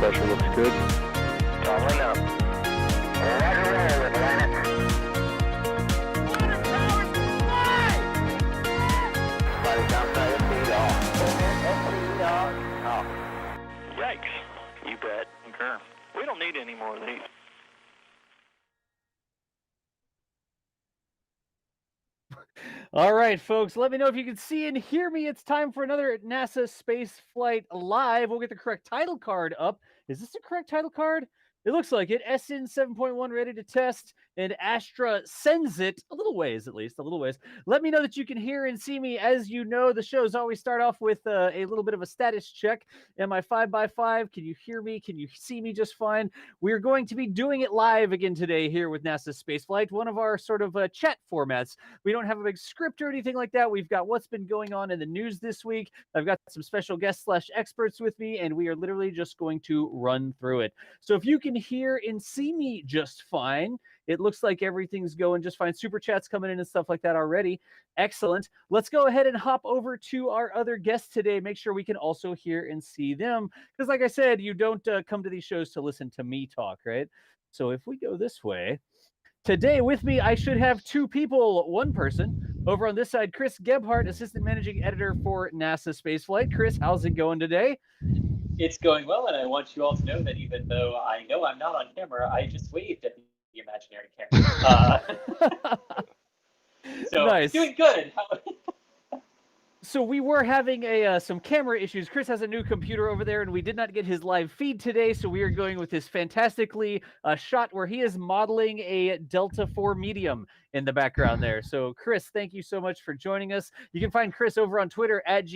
pressure looks good. Following up. Roger, roll with Atlantic. Flight downside of speed off. Yikes. You bet. Okay. We don't need any more of these. All right, folks, let me know if you can see and hear me. It's time for another NASA Space Flight Live. We'll get the correct title card up. Is this the correct title card? It looks like it. SN7.1 ready to test, and Astra sends it a little ways, at least, a little ways. Let me know that you can hear and see me. As you know, the shows always start off with a little bit of a status check. Am I 5x5? Can you hear me? Can you see me just fine? We're going to be doing it live again today here with NASA Spaceflight, one of our sort of chat formats. We don't have a big script or anything like that. We've got what's been going on in the news this week. I've got some special guests / experts with me, and we are literally just going to run through it. So if you can hear and see me just fine, it looks like everything's going just fine. Super chats coming in and stuff like that already. Excellent. Let's go ahead and hop over to our other guests today. Make sure we can also hear and see them. Because like I said, you don't come to these shows to listen to me talk, right? So if we go this way, today with me, I should have two people. One person over on this side, Chris Gebhardt, Assistant Managing Editor for NASA Spaceflight. Chris, how's it going today? It's going well, and I want you all to know that even though I know I'm not on camera, I just waved at the imaginary camera. So nice. Doing good. So we were having some camera issues. Chris has a new computer over there, and we did not get his live feed today, so we are going with this fantastically shot where he is modeling a Delta IV medium in the background there. So Chris, thank you so much for joining us. You can find Chris over on Twitter at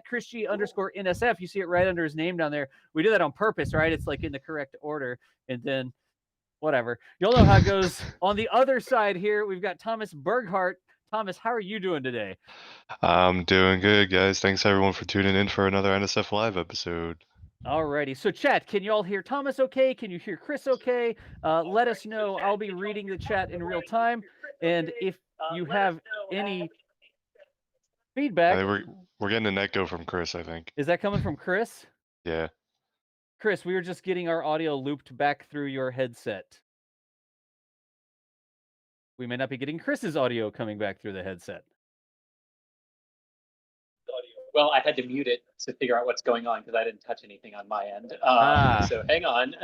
@ChrisG_NSF. You see it right under his name down there. We did that on purpose, right? It's like in the correct order. And then whatever. You'll know how it goes. On the other side here, we've got Thomas Burghardt. Thomas, how are you doing today? I'm doing good, guys. Thanks everyone for tuning in for another NSF Live episode. Alrighty. So chat, can you all hear Thomas okay? Can you hear Chris okay? Let us know. I'll be reading the chat in real time. And if you have any feedback. We're getting an echo from Chris, I think. Is that coming from Chris? Yeah. Chris, we were just getting our audio looped back through your headset. We may not be getting Chris's audio coming back through the headset. Well, I had to mute it to figure out what's going on because I didn't touch anything on my end. So hang on.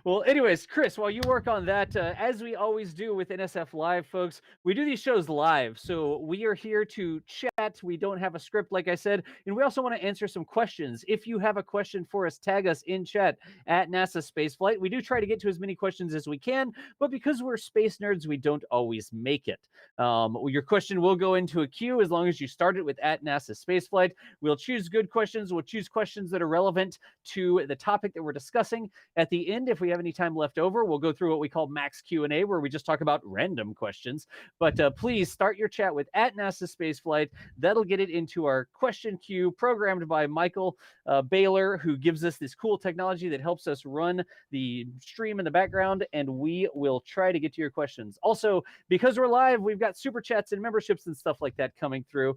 Well, anyways, Chris, while you work on that, as we always do with NSF Live, folks, we do these shows live. So we are here to chat. We don't have a script, like I said, and we also want to answer some questions. If you have a question for us, tag us in chat at NASA Spaceflight. We do try to get to as many questions as we can, but because we're space nerds, we don't always make it. Your question will go into a queue as long as you start it with at NASA Spaceflight. We'll choose good questions. We'll choose questions that are relevant to the topic that we're discussing. At the end, if we have any time left over, we'll go through what we call max Q&A, where we just talk about random questions. But please start your chat with at NASA Spaceflight. That'll get it into our question queue programmed by Michael Baylor, who gives us this cool technology that helps us run the stream in the background, and we will try to get to your questions. Also, because we're live, we've got super chats and memberships and stuff like that coming through.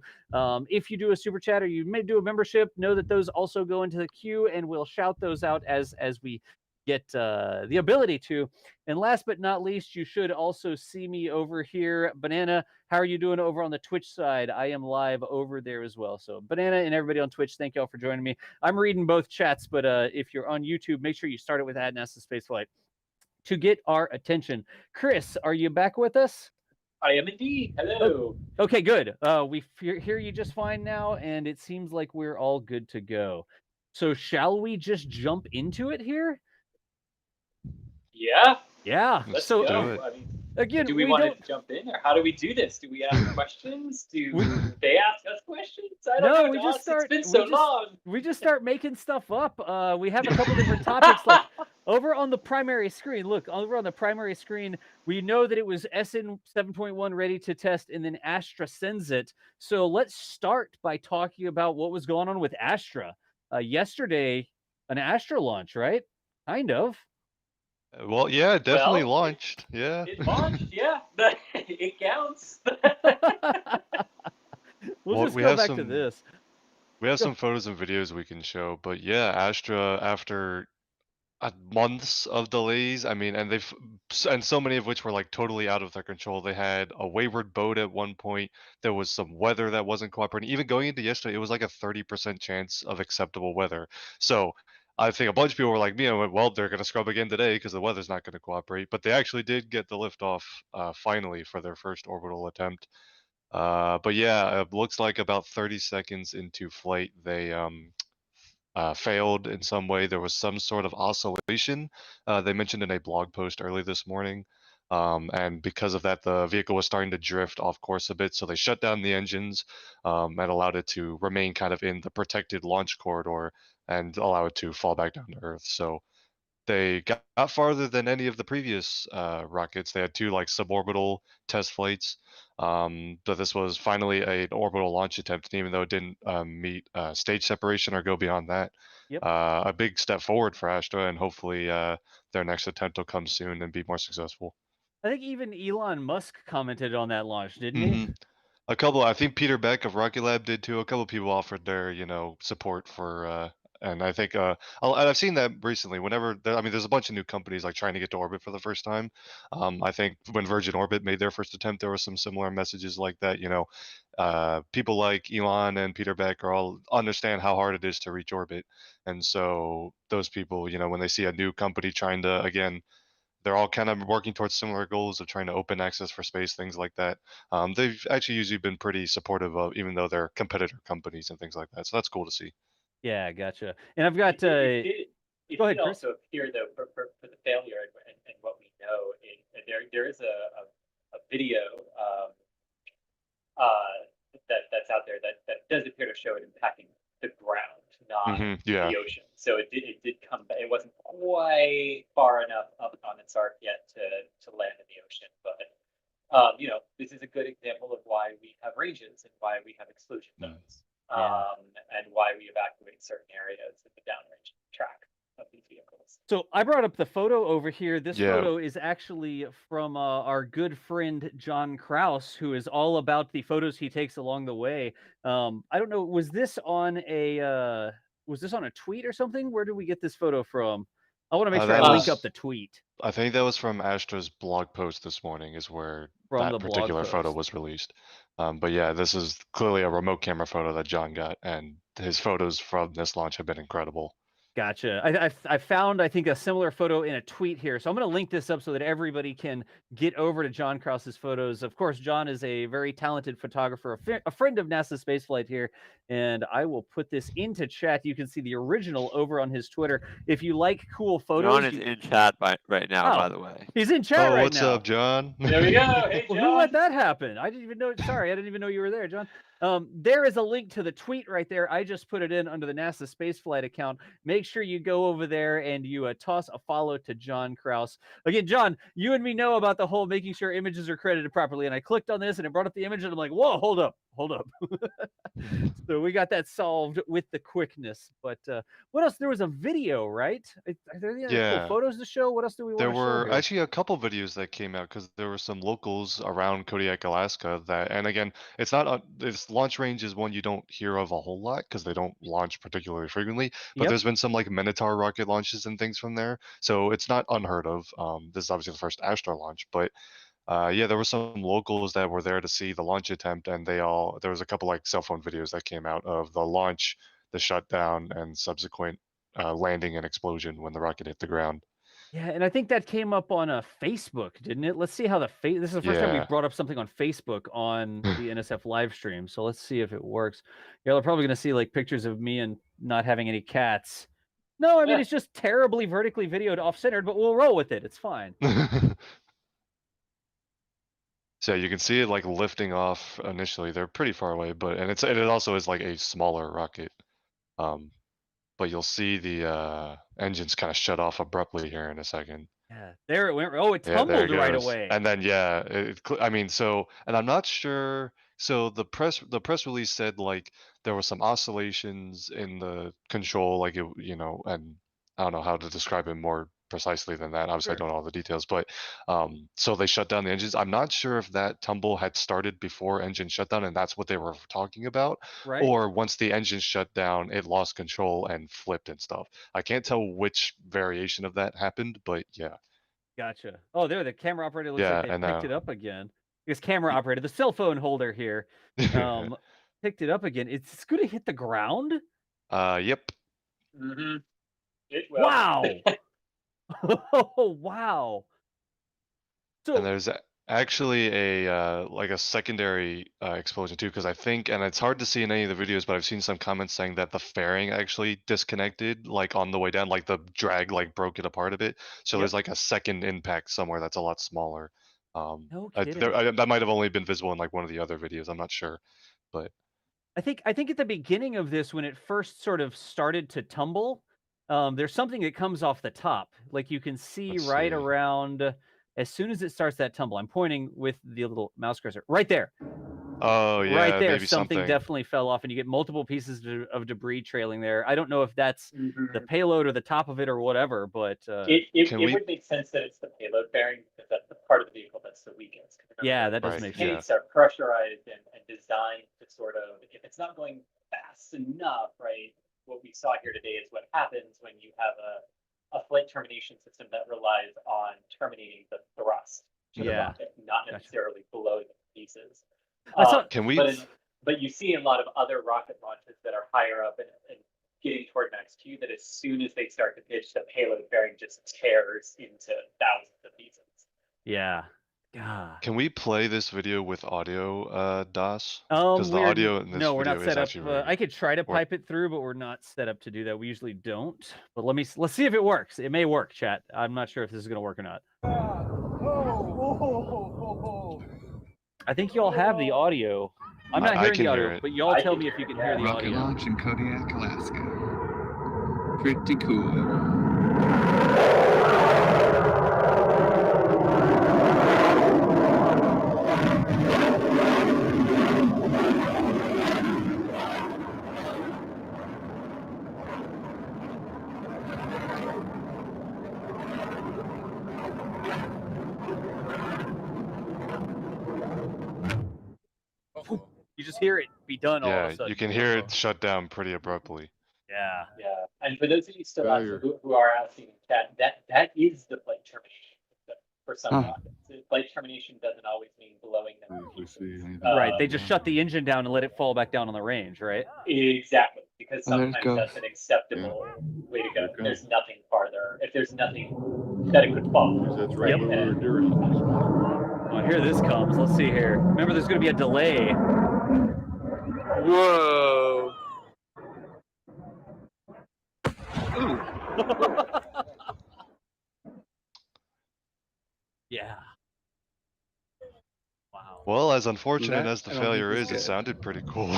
If you do a super chat or you may do a membership, know that those also go into the queue, and we'll shout those out as we get the ability to. And last but not least, you should also see me over here. Banana, how are you doing over on the Twitch side? I am live over there as well. So Banana and everybody on Twitch, thank you all for joining me. I'm reading both chats, but if you're on YouTube, make sure you start it with NASA Spaceflight to get our attention. Chris, are you back with us? I am indeed. Hello. Okay, good. We hear you just fine now, and it seems like we're all good to go. So shall we just jump into it here? Yeah. Let's do it. I mean, again, do we want to jump in, or how do we do this? Do we ask questions? Do they ask us questions? I don't know. We just start. It's been so long. We just start making stuff up. We have a couple different topics. Like over on the primary screen. Look, over on the primary screen, we know that it was SN7.1 ready to test, and then Astra sends it. So let's start by talking about what was going on with Astra. Yesterday, an Astra launch, right? Kind of. Well, yeah, it definitely launched. Yeah. It launched, yeah. It counts. We'll just go back to this. We have Go- some photos and videos we can show, but yeah, Astra after months of delays. I mean, and and so many of which were like totally out of their control. They had a wayward boat at one point. There was some weather that wasn't cooperating. Even going into yesterday, it was like a 30% chance of acceptable weather. So I think a bunch of people were like me and went, well, they're going to scrub again today because the weather's not going to cooperate. But they actually did get the lift off finally for their first orbital attempt. But yeah, it looks like about 30 seconds into flight, they failed in some way. There was some sort of oscillation. They mentioned in a blog post early this morning. And because of that, the vehicle was starting to drift off course a bit. So they shut down the engines and allowed it to remain kind of in the protected launch corridor and allow it to fall back down to Earth. So they got farther than any of the previous rockets. They had two like suborbital test flights, but this was finally an orbital launch attempt. And even though it didn't meet stage separation or go beyond that, Yep. a big step forward for Astra, and hopefully their next attempt will come soon and be more successful. I think even Elon Musk commented on that launch, didn't he? Hmm. A couple, I think Peter Beck of Rocket Lab did too. A couple people offered their, support for, and I think, and I've seen that recently. Whenever, I mean, there's a bunch of new companies like trying to get to orbit for the first time. I think when Virgin Orbit made their first attempt, there were some similar messages like that. People like Elon and Peter Beck are all understand how hard it is to reach orbit, and so those people, when they see a new company trying to again they're all kind of working towards similar goals of trying to open access for space, things like that. They've actually usually been pretty supportive of, even though they're competitor companies and things like that. So that's cool to see. Yeah, gotcha. And I've got It go did ahead, Chris. also appear, though, for the failure and what we know, there is a video that's out there that does appear to show it impacting the ground, not Yeah. the ocean. So it did come back. It wasn't quite far enough up on its arc yet to land in the ocean, but this is a good example of why we have ranges and why we have exclusion zones, Yeah. and why we evacuate certain areas of the downrange track of these vehicles. So I brought up the photo over here. This Yeah. photo is actually from our good friend John Kraus, who is all about the photos he takes along the way. I don't know, was this on a tweet or something? Where did we get this photo from? I want to make sure I that link up was, the tweet I think that was from Astra's blog post this morning, is where from that the blog particular photo post. was released. But yeah, this is clearly a remote camera photo that John got, and his photos from this launch have been incredible. Gotcha. I found, I think, a similar photo in a tweet here. So I'm going to link this up so that everybody can get over to John Kraus's photos. Of course, John is a very talented photographer, a friend of NASA Spaceflight here. And I will put this into chat. You can see the original over on his Twitter. If you like cool photos. John is in chat right now, by the way. He's in chat right what's now. up, John? There we go. Hey, John. Well, who let that happen? I didn't even know. Sorry, I didn't even know you were there, John. There is a link to the tweet right there. I just put it in under the NASA Spaceflight account. Make sure you go over there and you toss a follow to John Kraus. Again, John, you and me know about the whole making sure images are credited properly. And I clicked on this and it brought up the image and I'm like, whoa, hold up. So we got that solved with the quickness. But what else? There was a video, right? Are there any other cool photos to show? What else do we want to show? There were here? actually a couple videos that came out because there were some locals around Kodiak, Alaska that, and again, it's not, this launch range is one you don't hear of a whole lot because they don't launch particularly frequently, but there's been some like Minotaur rocket launches and things from there. So it's not unheard of. This is obviously the first Astra launch, but yeah, there were some locals that were there to see the launch attempt, and there was a couple like cell phone videos that came out of the launch, the shutdown, and subsequent landing and explosion when the rocket hit the ground. Yeah, and I think that came up on Facebook, didn't it? Let's see how this is the first time we've brought up something on Facebook on the NSF live stream. So let's see if it works. Yeah, they're probably going to see like pictures of me and not having any cats. No, I mean, it's just terribly vertically videoed off-centered, but we'll roll with it. It's fine. So you can see it like lifting off initially. They're pretty far away, but it also is like a smaller rocket. But you'll see the engines kind of shut off abruptly here in a second. Yeah, there it went. Oh, it Yeah, there tumbled it right goes. away. And then I mean, so, and I'm not sure. So the press release said like there were some oscillations in the control, like and I don't know how to describe it more precisely than that. Obviously, Sure. I don't know all the details, but so they shut down the engines. I'm not sure if that tumble had started before engine shutdown, and that's what they were talking about, Right. or once the engine shut down, it lost control and flipped and stuff. I can't tell which variation of that happened, but yeah, Gotcha. Oh, there, the camera operator looks like yeah, they and picked it up again. This camera operator, the cell phone holder here, um, picked it up again. It's going to hit the ground. yep. Mm-hmm. It will. Wow. Oh, wow. And So there's actually a like a secondary explosion too, because I think, and it's hard to see in any of the videos, but I've seen some comments saying that the fairing actually disconnected, like on the way down, like the drag like broke it apart a bit. So Yep. there's like a second impact somewhere that's a lot smaller. No kidding. That might have only been visible in like one of the other videos. I'm not sure, but I think at the beginning of this, when it first sort of started to tumble, there's something that comes off the top. Like you can see let's right see. around as soon as it starts that tumble. I'm pointing with the little mouse cursor right there. Oh Right yeah, there, maybe something something. definitely fell off, and you get multiple pieces of debris trailing there. I don't know if that's the Mhm. payload or the top of it or whatever, but It we- would make sense that it's the payload bearing because that's the part of the vehicle that's the weakest. 'Cause remember, yeah, that does Right, make yeah. sense. tanks are pressurized and designed to sort of, if it's not going fast enough, right? What we saw here today is what happens when you have a flight termination system that relies on terminating the thrust to the Yeah. rocket, not Gotcha. necessarily blowing it to pieces. I saw. Can we? But you see a lot of other rocket launches that are higher up and getting toward max Q that as soon as they start to pitch, the payload bearing just tears into thousands of pieces. Yeah. God. Can we play this video with audio, Das? Because the We're audio in this no, we're video not is set up. actually very I good. could try to Or- pipe it through, but we're not set up to do that. We usually don't. But let's see if it works. It may work, chat. I'm not sure if this is going to work or not. I think y'all have the audio. I'm not I hearing can the hear audio, it. but y'all I tell can me if hear you it, can hear the Rocket audio. launch in Kodiak, Alaska. Pretty cool. You just hear it be done all of a Yeah, sudden. you can hear it shut down pretty abruptly. Yeah. Yeah, and for those of you still Failure. who are asking in chat, that is the flight termination system for some Huh. rockets. The flight termination doesn't always mean blowing them to If we pieces. see anything. Right. They just shut the engine down and let it fall back down on the range, right? Exactly, because Oh, there it sometimes goes. that's an acceptable way to go. There it If there's goes. nothing farther, if there's nothing that it could fall. That's right? right. And- Well, here this comes. Let's see here. Remember, there's going to be a delay. Whoa. Yeah. Wow. Well, as unfortunate That, as the I don't think failure was is, it good. sounded pretty cool.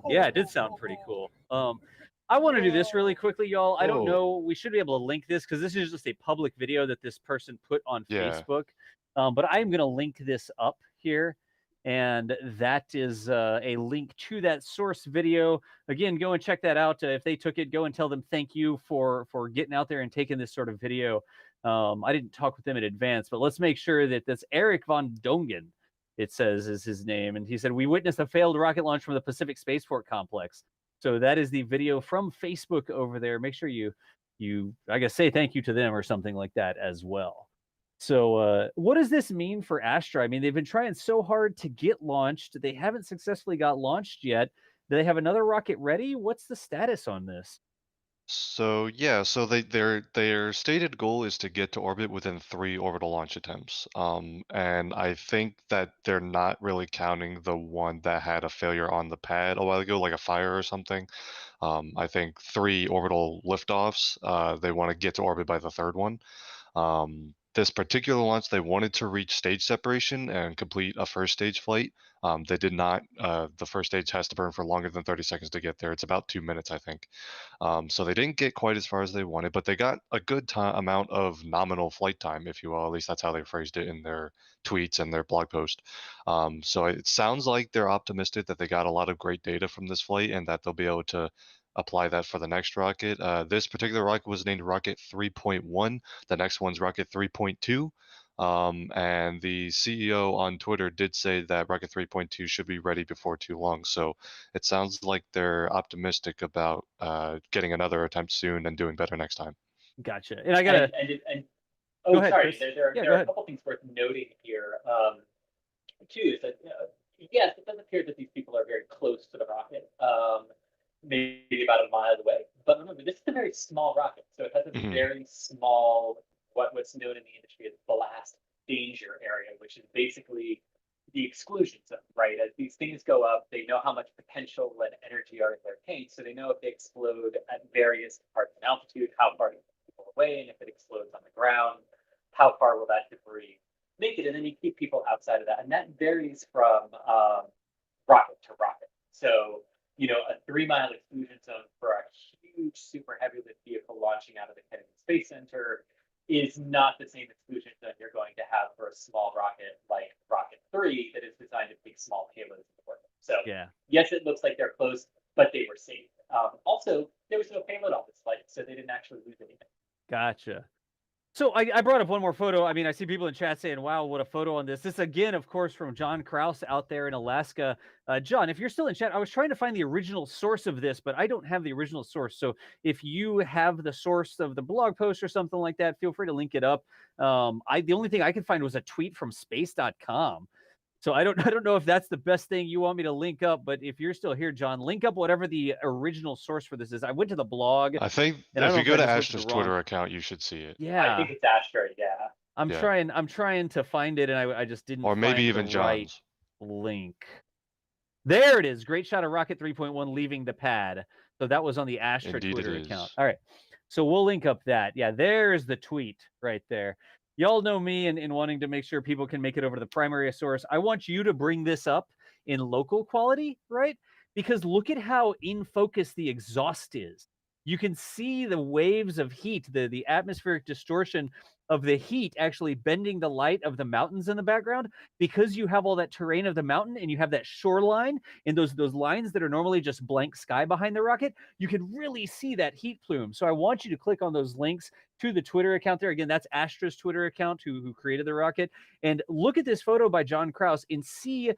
Yeah, it did sound pretty cool. I want to do this really quickly, y'all. I don't Whoa. know. We should be able to link this because this is just a public video that this person put on Yeah. Facebook. But I am going to link this up here. And that is a link to that source video. Again, go and check that out. If they took it, go and tell them thank you for getting out there and taking this sort of video. I didn't talk with them in advance, but let's make sure that that's Eric von Dongen, it says, is his name. And he said, we witnessed a failed rocket launch from the Pacific Spaceport Complex. So that is the video from Facebook over there. Make sure you I guess, say thank you to them or something like that as well. So what does this mean for Astra? I mean, they've been trying so hard to get launched. They haven't successfully got launched yet. Do they have another rocket ready? What's the status on this? So yeah, so their stated goal is to get to orbit within 3 orbital launch attempts. And I think that they're not really counting the one that had a failure on the pad a while ago, like a fire or something. I think 3 orbital liftoffs. They want to get to orbit by the 3rd one. This particular launch, they wanted to reach stage separation and complete a first stage flight. They did not. The first stage has to burn for longer than 30 seconds to get there. It's about 2 minutes, I think. So they didn't get quite as far as they wanted, but they got a good amount of nominal flight time, if you will. At least that's how they phrased it in their tweets and their blog post. So it sounds like they're optimistic that they got a lot of great data from this flight and that they'll be able to apply that for the next rocket. This particular rocket was named Rocket 3.1. The next one's Rocket 3.2. And the CEO on Twitter did say that Rocket 3.2 should be ready before too long. So it sounds like they're optimistic about getting another attempt soon and doing better next time. Gotcha. And I gotta oh, go ahead, sorry. Chris. There Yeah, are go a ahead. couple things worth noting here. Too, is that yes, it does appear that these people are very close to the rocket, maybe about a mile away. But remember, this is a very small rocket, so it has a Mhm. very small, what's known in the industry as blast danger area, which is basically the exclusion zone, right? As these things go up, they know how much potential and energy are in their tanks, so they know if they explode at various parts of altitude, how far to keep people away, and if it explodes on the ground, how far will that debris make it, and then you keep people outside of that, and that varies from rocket to rocket. So, a 3-mile exclusion zone for a huge, super heavy lift vehicle launching out of the Kennedy Space Center is not the same exclusion zone you're going to have for a small rocket like Rocket 3 that is designed to take small payloads into orbit. So, Yeah. yes, it looks like they're close, but they were safe. Also, there was no payload on this flight, so they didn't actually lose anything. Gotcha. So I brought up one more photo. I mean, I see people in chat saying, wow, what a photo on this. This, again, of course, from John Kraus out there in Alaska. John, if you're still in chat, I was trying to find the original source of this, but I don't have the original source. So if you have the source of the blog post or something like that, feel free to link it up. The only thing I could find was a tweet from space.com. So I don't know if that's the best thing you want me to link up, but if you're still here, John, link up whatever the original source for this is. I went to the blog. I think And I if don't you know go if to I just went to Astra's the wrong. Twitter account, you should see it. Yeah. I think it's Astra, yeah. I'm Yeah. trying to find it, and I just didn't Or maybe find even the right John's. link. There it is. Great shot of Rocket 3.1 leaving the pad. So that was on the Astra Indeed Twitter it account. is. All right. So we'll link up that. Yeah, there's the tweet right there. Y'all know me in wanting to make sure people can make it over to the primary source. I want you to bring this up in local quality, right? Because look at how in focus the exhaust is. You can see the waves of heat, the atmospheric distortion of the heat actually bending the light of the mountains in the background, because you have all that terrain of the mountain and you have that shoreline and those lines that are normally just blank sky behind the rocket. You can really see that heat plume. So I want you to click on those links to the Twitter account there. Again, that's Astra's Twitter account who created the rocket. And look at this photo by John Kraus and see,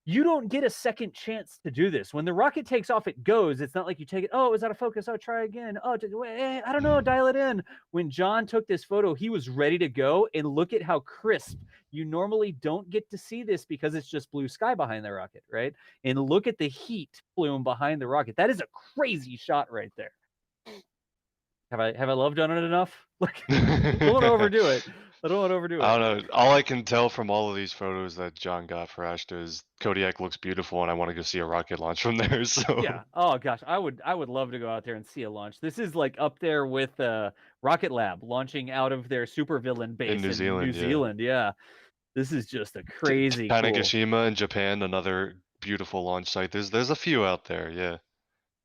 you don't get a second chance to do this. When the rocket takes off, it goes. It's not like you take it, oh, it was out of focus. Oh, try again. Oh, I don't know, dial it in. When John took this photo, he was ready to go. And look at how crisp. You normally don't get to see this because it's just blue sky behind the rocket, right? And look at the heat plume behind the rocket. That is a crazy shot right there. Have I loved on it enough? Like, I don't want to overdo it. I don't know. All I can tell from all of these photos that John got for Astra is Kodiak looks beautiful, and I want to go see a rocket launch from there. So yeah. Oh gosh, I would love to go out there and see a launch. This is like up there with Rocket Lab launching out of their supervillain base in New Zealand, Yeah. This is just a crazy cool. Tanegashima in Japan, another beautiful launch site. There's a few out there. Yeah.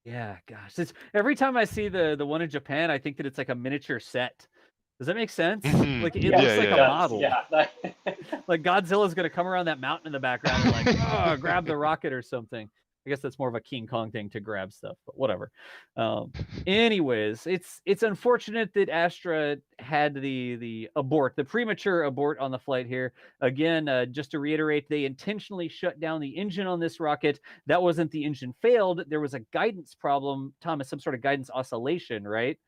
Yeah, gosh. Every time I see the one in Japan, I think that it's like a miniature set. Does that make sense? Like it looks like a model. Yeah. Like Godzilla's gonna come around that mountain in the background and like, oh, grab the rocket or something. I guess that's more of a King Kong thing to grab stuff, but whatever. Anyways, it's unfortunate that Astra had the premature abort on the flight here. Again, just to reiterate, they intentionally shut down the engine on this rocket. That wasn't the engine failed. There was a guidance problem, Thomas, some sort of guidance oscillation, right?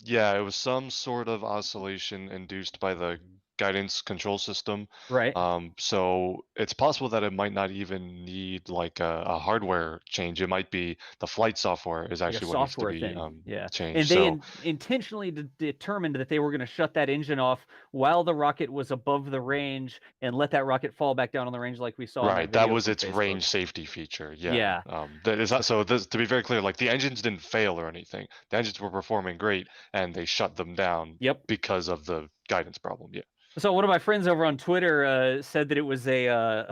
Yeah, it was some sort of oscillation induced by the guidance control system. Right. So it's possible that it might not even need like a hardware change. It might be the flight software is Like a actually what needs to software be thing. Yeah. changed. And they intentionally determined that they were going to shut that engine off while the rocket was above the range and let that rocket fall back down on the range like we saw in Right, that that video was from its Facebook. range safety feature. Yeah. Yeah. That is not, so this, to be very clear, like the engines didn't fail or anything. The engines were performing great, and they shut them down. Yep. Because of the guidance problem. Yeah. So one of my friends over on Twitter said that it was a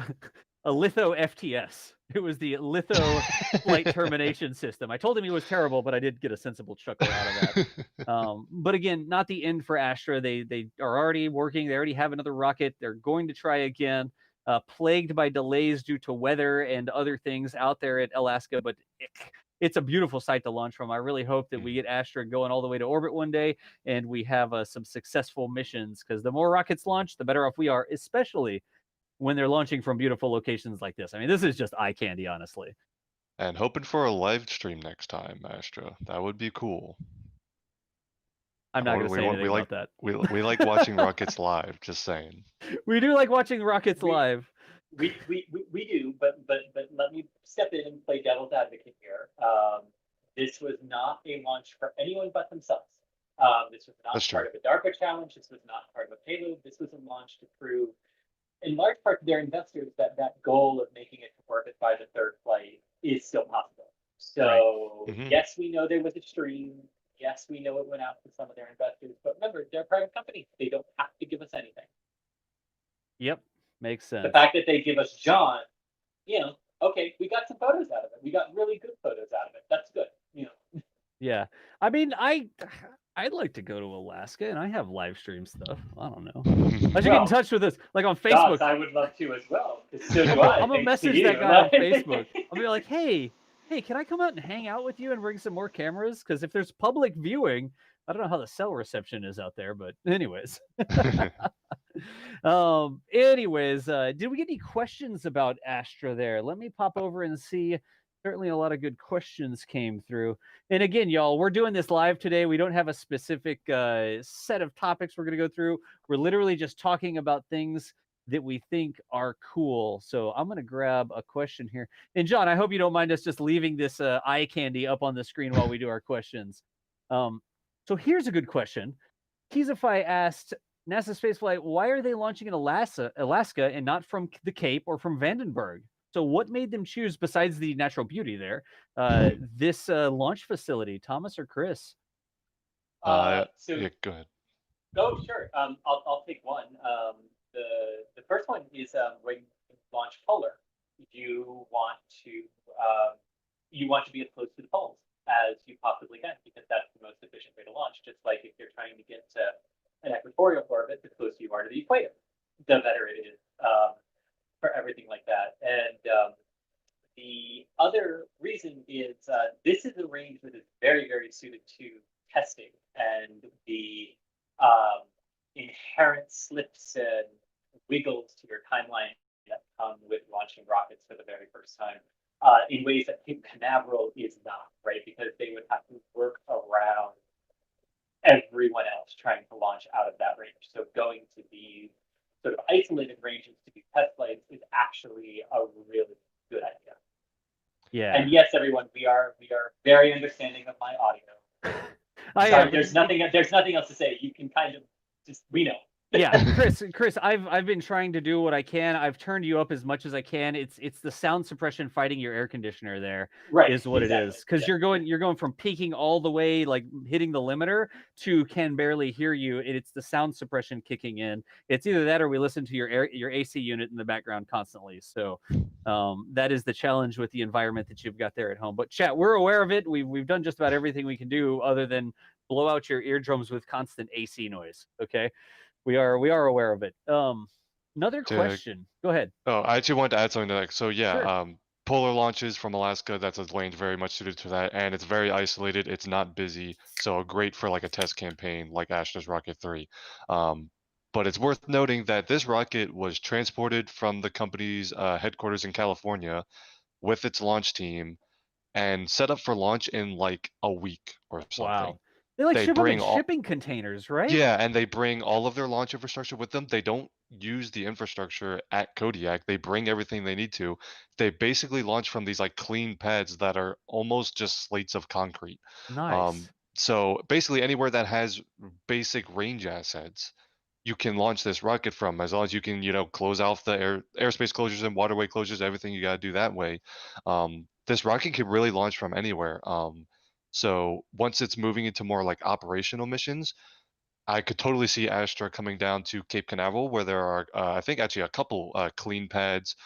litho FTS. It was the litho flight termination system. I told him he was terrible, but I did get a sensible chuckle out of that. But again, not the end for Astra. They are already working. They already have another rocket. They're going to try again. Plagued by delays due to weather and other things out there at Alaska, but it's a beautiful site to launch from. I really hope that we get Astra going all the way to orbit one day, and we have some successful missions, because the more rockets launch, the better off we are, especially when they're launching from beautiful locations like this. I mean, this is just eye candy, honestly. And hoping for a live stream next time, Astra. That would be cool. I'm not going to say anything we about like that. we like watching rockets live. Just saying. We do like watching rockets live. We do, but let me step in and play devil's advocate here. This was not a launch for anyone but themselves. This was not That's part true. of a DARPA challenge. This was not part of a payload. This was a launch to prove, in large part, to their investors that that goal of making it to orbit by the third flight is still possible. So yes, we know there was a stream. Yes, we know it went out to some of their investors. But remember, they're a private company. They don't have to give us anything. Yep, makes sense. The fact that they give us John, you know, okay, we got some photos out of it. We got really good photos out of it. That's good, you know. Yeah, I mean, I'd like to go to Alaska, and I have live stream stuff. I don't know. I should get in touch with us, like on Facebook. Gosh, I would love to as well. So do I. I'm gonna message that guy on Facebook. I'll be like, hey, can I come out and hang out with you and bring some more cameras? Because if there's public viewing, I don't know how the cell reception is out there, but anyways. Did we get any questions about Astra there? Let me pop over and see. Certainly a lot of good questions came through. And again, y'all, we're doing this live today. We don't have a specific set of topics we're going to go through. We're literally just talking about things that we think are cool. So I'm going to grab a question here. And John, I hope you don't mind us just leaving this eye candy up on the screen while we do our questions. So here's a good question. Kizify asked, NASA spaceflight, why are they launching in Alaska and not from the Cape or from Vandenberg? So what made them choose, besides the natural beauty there, this launch facility? Thomas or Chris? Yeah, go ahead. Oh, sure. I'll take one. The first one is when you launch polar, you want to be as close to the poles as you possibly can, because that's the most efficient way to launch. Just like if you're trying to get to an equatorial orbit, the closer you are to the equator, the better it is for everything like that. And the other reason is this is a range that is very, very suited to testing and the inherent slips and wiggles to your timeline that come with launching rockets for the very first time in ways that Cape Canaveral is not, right? Because they would have to work around everyone else trying to launch out of that range. So going to these sort of isolated ranges to do test flights is actually a really good idea. Yeah. And yes, everyone, we are very understanding of my audio. Sorry, there's nothing else to say. You can kind of just, we know. Yeah, Chris, I've been trying to do what I can. I've turned you up as much as I can. It's the sound suppression fighting your air conditioner there, right, is what it is. Because you're going from peaking all the way, like hitting the limiter, to can barely hear you. It's the sound suppression kicking in. It's either that or we listen to your AC unit in the background constantly. So that is the challenge with the environment that you've got there at home. But chat, we're aware of it. We've done just about everything we can do other than blow out your eardrums with constant AC noise. Okay. We are aware of it. Another question. Go ahead. Oh, I actually wanted to add something to that. So yeah, Sure. polar launches from Alaska, that's a range very much suited to that, and it's very isolated. It's not busy, so great for like a test campaign like Astra's Rocket 3. But it's worth noting that this rocket was transported from the company's headquarters in California with its launch team and set up for launch in like a week or something. Wow. They ship them in shipping containers, right? Yeah, and they bring all of their launch infrastructure with them. They don't use the infrastructure at Kodiak. They bring everything they need to. They basically launch from these like clean pads that are almost just slates of concrete. Nice. So basically anywhere that has basic range assets, you can launch this rocket from, as long as you can, close off the airspace closures and waterway closures, everything you got to do that way. This rocket can really launch from anywhere. So once it's moving into more like operational missions, I could totally see Astra coming down to Cape Canaveral, where there are, I think, actually a couple clean pads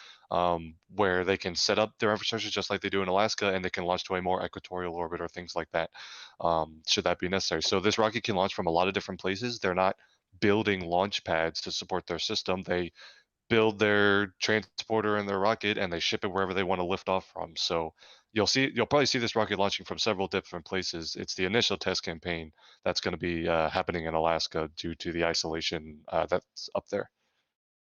where they can set up their infrastructure just like they do in Alaska, and they can launch to a more equatorial orbit or things like that, should that be necessary. So this rocket can launch from a lot of different places. They're not building launch pads to support their system. They build their transporter and their rocket, and they ship it wherever they want to lift off from. So you'll probably see this rocket launching from several different places. It's the initial test campaign that's going to be happening in Alaska due to the isolation that's up there.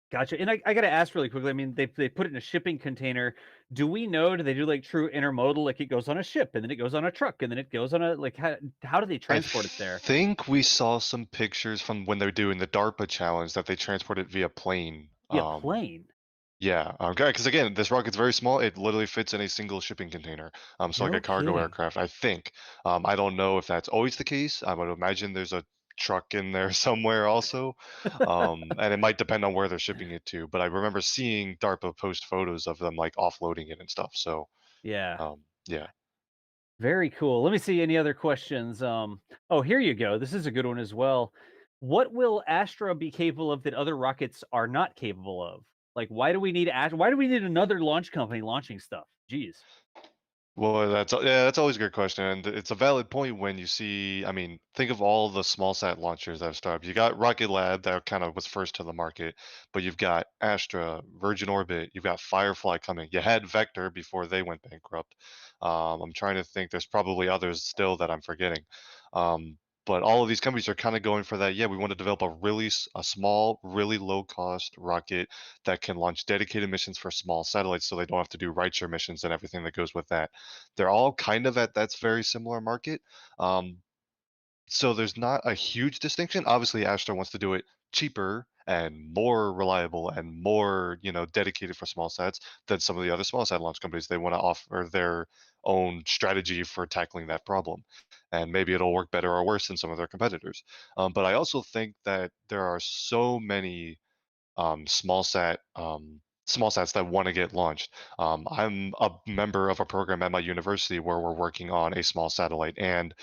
Gotcha. And I got to ask really quickly. I mean, they put it in a shipping container. Do we know? Do they do like true intermodal? Like it goes on a ship, and then it goes on a truck, and then it goes on a like how do they transport it there? I think we saw some pictures from when they're doing the DARPA challenge that they transport it via plane. Via plane. Yeah, okay, because again, this rocket's very small. It literally fits in a single shipping container. So like No a cargo kidding. aircraft, I think. I don't know if that's always the case. I would imagine there's a truck in there somewhere also. And it might depend on where they're shipping it to. But I remember seeing DARPA post photos of them like offloading it and stuff. So Yeah. yeah. Very cool. Let me see any other questions. Oh, here you go. This is a good one as well. What will Astra be capable of that other rockets are not capable of? Like, why do we need Why do we need another launch company launching stuff? Jeez. Well, that's always a good question, and it's a valid point when you see. I mean, think of all the small sat launchers that have started. You got Rocket Lab that kind of was first to the market, but you've got Astra, Virgin Orbit, you've got Firefly coming. You had Vector before they went bankrupt. I'm trying to think. There's probably others still that I'm forgetting. But all of these companies are kind of going for that. Yeah, we want to develop a small, really low cost rocket that can launch dedicated missions for small satellites, so they don't have to do rideshare missions and everything that goes with that. They're all kind of at that's very similar market. Um, so there's not a huge distinction. Obviously, Astra wants to do it cheaper and more reliable and more, dedicated for small sats than some of the other small sat launch companies. They want to offer their own strategy for tackling that problem, and maybe it'll work better or worse than some of their competitors. But I also think that there are so many small sats that want to get launched. I'm a member of a program at my university where we're working on a small satellite, and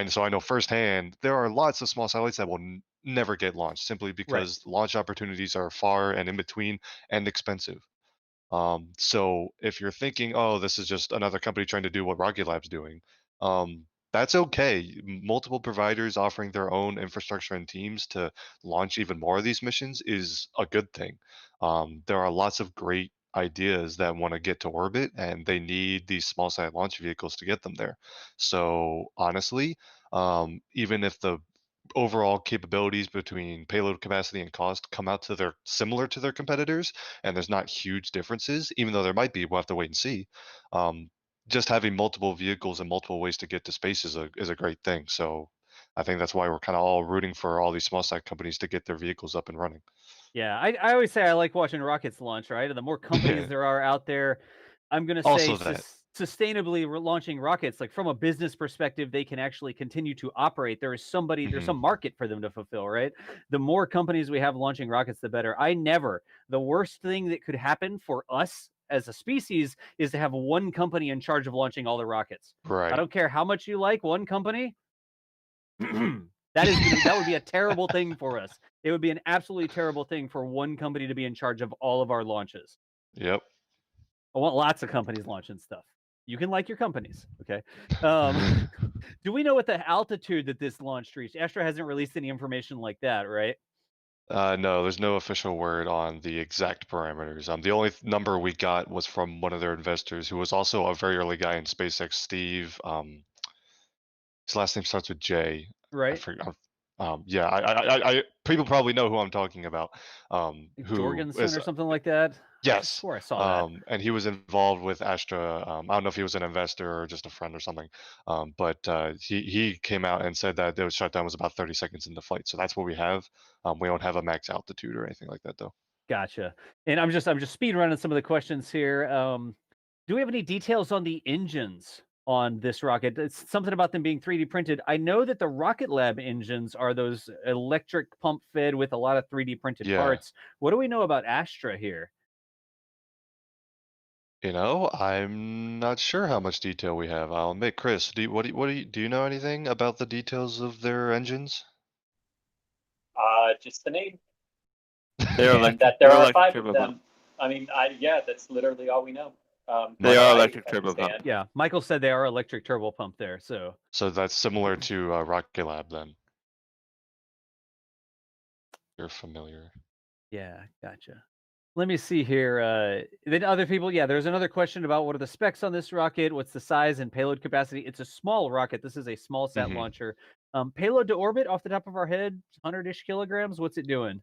so I know firsthand there are lots of small satellites that will never get launched simply Right. because launch opportunities are far and in between and expensive. So if you're thinking, oh, this is just another company trying to do what Rocket Lab's doing, that's okay. Multiple providers offering their own infrastructure and teams to launch even more of these missions is a good thing. There are lots of great ideas that want to get to orbit, and they need these small sat launch vehicles to get them there. So honestly, even if the overall capabilities between payload capacity and cost come out to their similar to their competitors, and there's not huge differences, even though there might be. We'll have to wait and see. Um, just having multiple vehicles and multiple ways to get to space is a great thing. So I think that's why we're kind of all rooting for all these small sat companies to get their vehicles up and running. Yeah. I always say I like watching rockets launch, right? And the more companies Yeah. there are out there, I'm gonna say Also that. sustainably launching rockets. Like from a business perspective, they can actually continue to operate. There's some Hmm. market for them to fulfill, right? The more companies we have launching rockets, the better. The worst thing that could happen for us as a species is to have one company in charge of launching all the rockets. I Right. don't care how much you like one company. That would be a terrible thing for us. It would be an absolutely terrible thing for one company to be in charge of all of our launches. Yep. I want lots of companies launching stuff. You can like your companies, okay? Um, do we know what the altitude that this launch reached? Astra hasn't released any information like that, right? No, there's no official word on the exact parameters. The only number we got was from one of their investors, who was also a very early guy in SpaceX, Steve. His last name starts with J. I Right? forgot. Yeah, people probably know who I'm talking about. Who Jorgensen is or something like that. I yes, swore I saw that. and he was involved with Astra. I don't know if he was an investor or just a friend or something. But he came out and said that the shutdown was about 30 seconds into flight. So that's what we have. We don't have a max altitude or anything like that though. Gotcha. And I'm just speed running some of the questions here. Do we have any details on the engines on this rocket? It's something about them being 3D printed. I know that the Rocket Lab engines are those electric pump fed with a lot of 3D printed Yeah. parts. What do we know about Astra here? I'm not sure how much detail we have. I'll admit, Chris, do you know anything about the details of their engines? Just the name, They are and electric. that there They're are electric 5 of turbo them. pump. I mean, yeah, that's literally all we know. They From My what are I electric turbo pump. understand. Yeah, Michael said they are electric turbo pump there. So So that's similar to Rocket Lab then. You're familiar. Yeah, gotcha. Let me see here. Then other people, yeah, there's another question about what are the specs on this rocket? What's the size and payload capacity? It's a small rocket. This is a small sat Hmm. launcher. Payload to orbit off the top of our head, 100-ish kilograms. What's it doing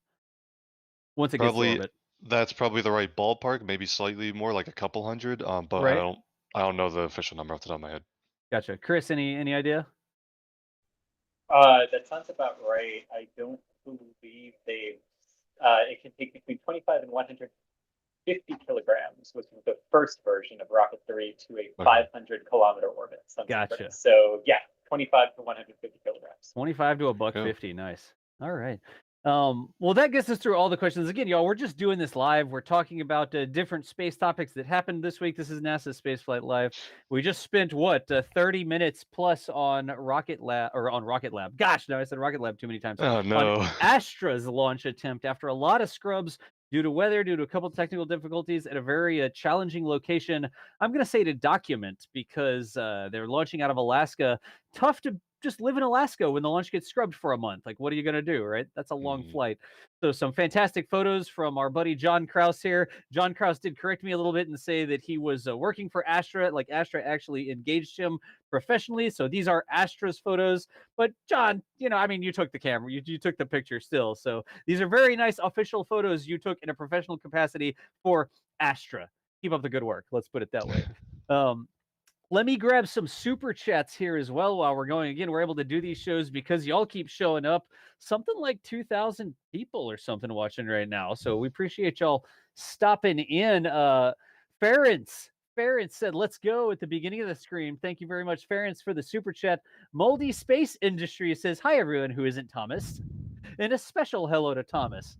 once it gets to Probably orbit? that's probably the right ballpark, maybe slightly more, like a couple hundred. But Right. I don't know the official number off the top of my head. Gotcha. Chris, any idea? That sounds about right. I don't believe they. It can take between 25 and 150 kilograms, which is the first version of Rocket 3 to a Okay. 500-kilometer orbit. Gotcha. So yeah, 25 to 150 kilograms. 25 to a buck Yeah. 50. Nice. All right. Well, that gets us through all the questions. Again, y'all, we're just doing this live. We're talking about different space topics that happened this week. This is NASA's Spaceflight Live. We just spent 30 minutes plus on Rocket Lab or on Rocket Lab. Gosh, no, I said Rocket Lab too many times. Oh On no. Astra's launch attempt after a lot of scrubs due to weather, due to a couple technical difficulties at a very challenging location. I'm going to say to document because they're launching out of Alaska. Tough to just live in Alaska when the launch gets scrubbed for a month. Like, what are you going to do, right? That's a long Mhm. flight. So some fantastic photos from our buddy John Kraus here. John Kraus did correct me a little bit and say that he was working for Astra. Like Astra actually engaged him professionally. So these are Astra's photos. But John, I mean, you took the camera, you took the picture still. So these are very nice official photos you took in a professional capacity for Astra. Keep up the good work. Let's put it that way. Let me grab some super chats here as well while we're going. Again, we're able to do these shows because y'all keep showing up. Something like 2,000 people or something watching right now. So we appreciate y'all stopping in. Ference said, let's go at the beginning of the screen. Thank you very much, Ference, for the super chat. Moldy Space Industry says, hi, everyone who isn't Thomas. And a special hello to Thomas.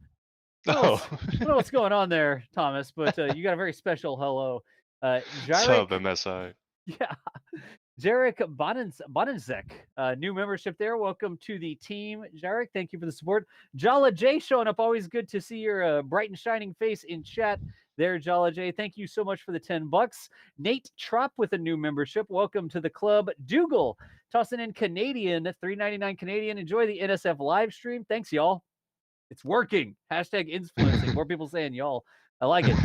I don't Oh. know what's going on there, Thomas, but you got a very special hello. Sub Jarek, MSI. yeah. Jarek Bonenzek, new membership there. Welcome to the team, Jarek. Thank you for the support. Jala J showing up. Always good to see your bright and shining face in chat there, Jala J. Thank you so much for the $10. Nate Trop with a new membership. Welcome to the club. Dougal tossing in Canadian, $3.99 Canadian. Enjoy the NSF live stream. Thanks, y'all. It's working. Hashtag influencing. More people saying y'all. I like it.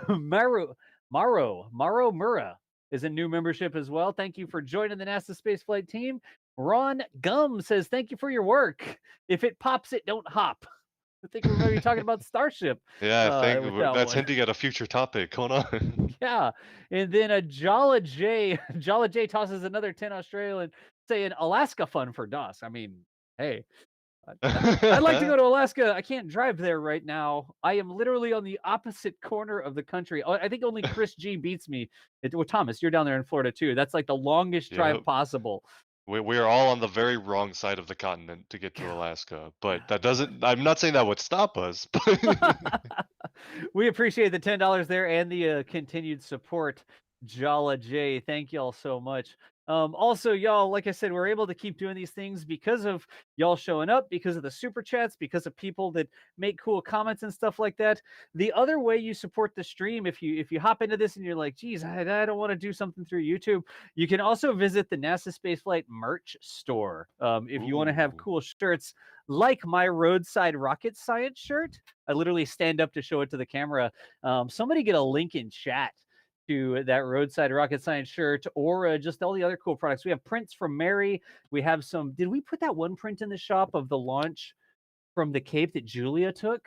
Maro Murrah is a new membership as well. Thank you for joining the NASA spaceflight team. Ron Gum says, thank you for your work. If it pops, it don't hop. I think we're maybe talking about Starship. Yeah, I think with that that's one. hinting at a future topic. Hold on. Yeah. And then Jala J tosses another 10 Australian saying Alaska fun for DOS. I mean, hey, I'd like to go to Alaska. I can't drive there right now. I am literally on the opposite corner of the country. I think only Chris G beats me. Well, Thomas, you're down there in Florida too. That's like the longest drive Yep. possible. We're all on the very wrong side of the continent to get to Alaska, but that doesn't. I'm not saying that would stop us. But We appreciate the $10 there and the continued support, Jala J. Thank y'all so much. Also, y'all, like I said, we're able to keep doing these things because of y'all showing up, because of the super chats, because of people that make cool comments and stuff like that. The other way you support the stream, if you hop into this and you're like, geez, I don't want to do something through YouTube, you can also visit the NASA Spaceflight merch store. If you want to have Ooh. cool shirts like my roadside rocket science shirt. I literally stand up to show it to the camera. Somebody get a link in chat to that roadside rocket science shirt or just all the other cool products. We have prints from Mary. We have some. Did we put that one print in the shop of the launch from the Cape that Julia took?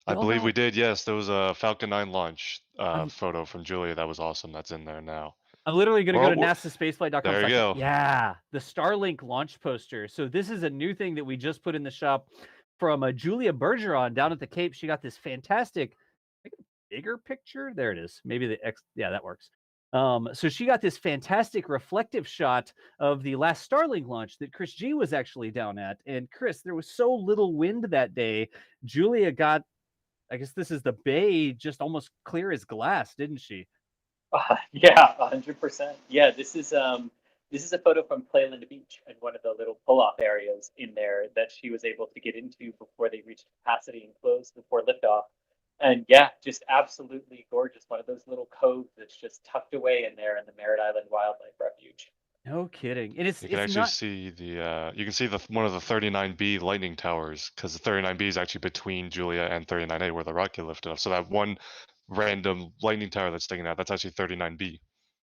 I Y'all believe know? we did. Yes, there was a Falcon 9 launch I'm photo from Julia. That was awesome. That's in there now. literally going to go to We're- NASASpaceflight.com. there you go. Yeah, the Starlink launch poster. So this is a new thing that we just put in the shop from Julia Bergeron down at the Cape. She got this fantastic, I think, bigger picture. There it is. Maybe the X. Yeah, that works. So she got this fantastic reflective shot of the last Starlink launch that Chris G was actually down at. And Chris, there was so little wind that day. Julia got, I guess this is the bay, just almost clear as glass, didn't she? Yeah, 100%. Yeah, this is a photo from Playland Beach and one of the little pull-off areas in there that she was able to get into before they reached capacity and closed before liftoff. And yeah, just absolutely gorgeous. One of those little coves that's just tucked away in there in the Merritt Island Wildlife Refuge. No kidding. And it's You can it's actually not. see you can see the one of the 39B lightning towers because the 39B is actually between Julia and 39A where the rocket lifted off. So that one random lightning tower that's sticking out, that's actually 39B.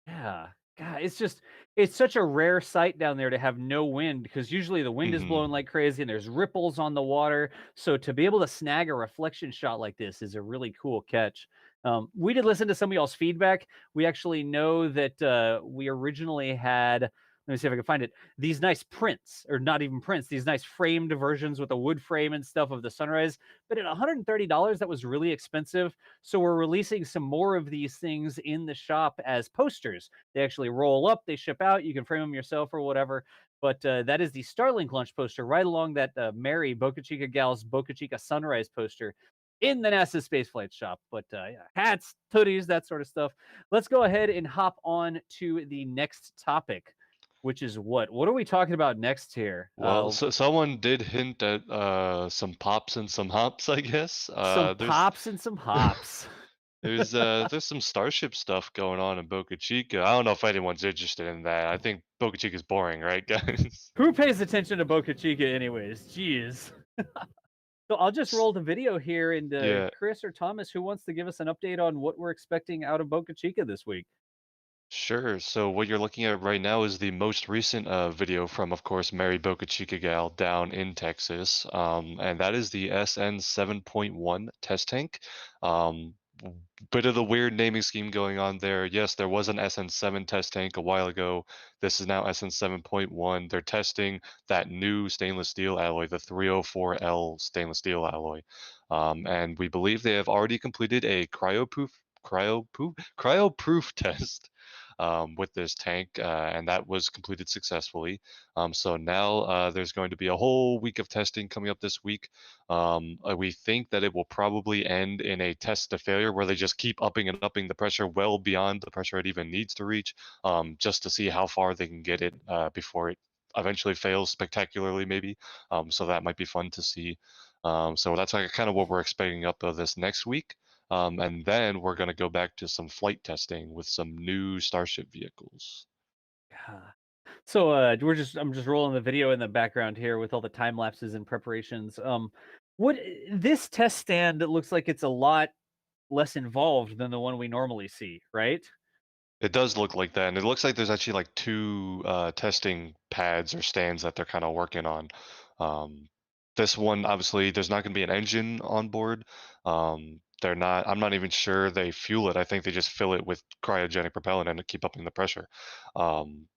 Yeah. God, it's such a rare sight down there to have no wind because usually the wind is Hmm. blowing like crazy and there's ripples on the water. So to be able to snag a reflection shot like this is a really cool catch. We did listen to some of y'all's feedback. We actually know that we originally had. Let me see if I can find it. These nice prints, or not even prints, these nice framed versions with a wood frame and stuff of the sunrise. But at $130, that was really expensive. So we're releasing some more of these things in the shop as posters. They actually roll up, they ship out. You can frame them yourself or whatever. But that is the Starlink launch poster right along that Mary Boca Chica Gal's Boca Chica sunrise poster in the NASA spaceflight shop. But yeah, hats, hoodies, that sort of stuff. Let's go ahead and hop on to the next topic, which is what? What are we talking about next here? Well, so someone did hint at some pops and some hops, I guess. Some pops and some hops. There's some Starship stuff going on in Boca Chica. I don't know if anyone's interested in that. I think Boca Chica's boring, right, guys? Who pays attention to Boca Chica anyways? Jeez. So I'll just roll the video here, and Yeah, Chris or Thomas, who wants to give us an update on what we're expecting out of Boca Chica this week? sure. So what you're looking at right now is the most recent video from, of course, Mary Boca Chica gal down in Texas, and that is the SN7.1 test tank. Bit of the weird naming scheme going on there. Yes, there was an SN7 test tank a while ago. This is now SN7.1. They're testing that new stainless steel alloy, the 304L stainless steel alloy, and we believe they have already completed a cryoproof test with this tank, and that was completed successfully. So now there's going to be a whole week of testing coming up this week. We think that it will probably end in a test to failure where they just keep upping and upping the pressure well beyond the pressure it even needs to reach, just to see how far they can get it before it eventually fails spectacularly, maybe. So that might be fun to see. So that's like kind of what we're expecting up of this next week. And then we're going to go back to some flight testing with some new Starship vehicles. Yeah. So I'm just rolling the video in the background here with all the time lapses and preparations. What this test stand, it looks like it's a lot less involved than the one we normally see, right? It does look like that, and it looks like there's actually like two testing pads or stands that they're kind of working on. Um, this one, obviously, there's not going to be an engine on board. They're not. I'm not even sure they fuel it. I think they just fill it with cryogenic propellant and to keep upping the pressure.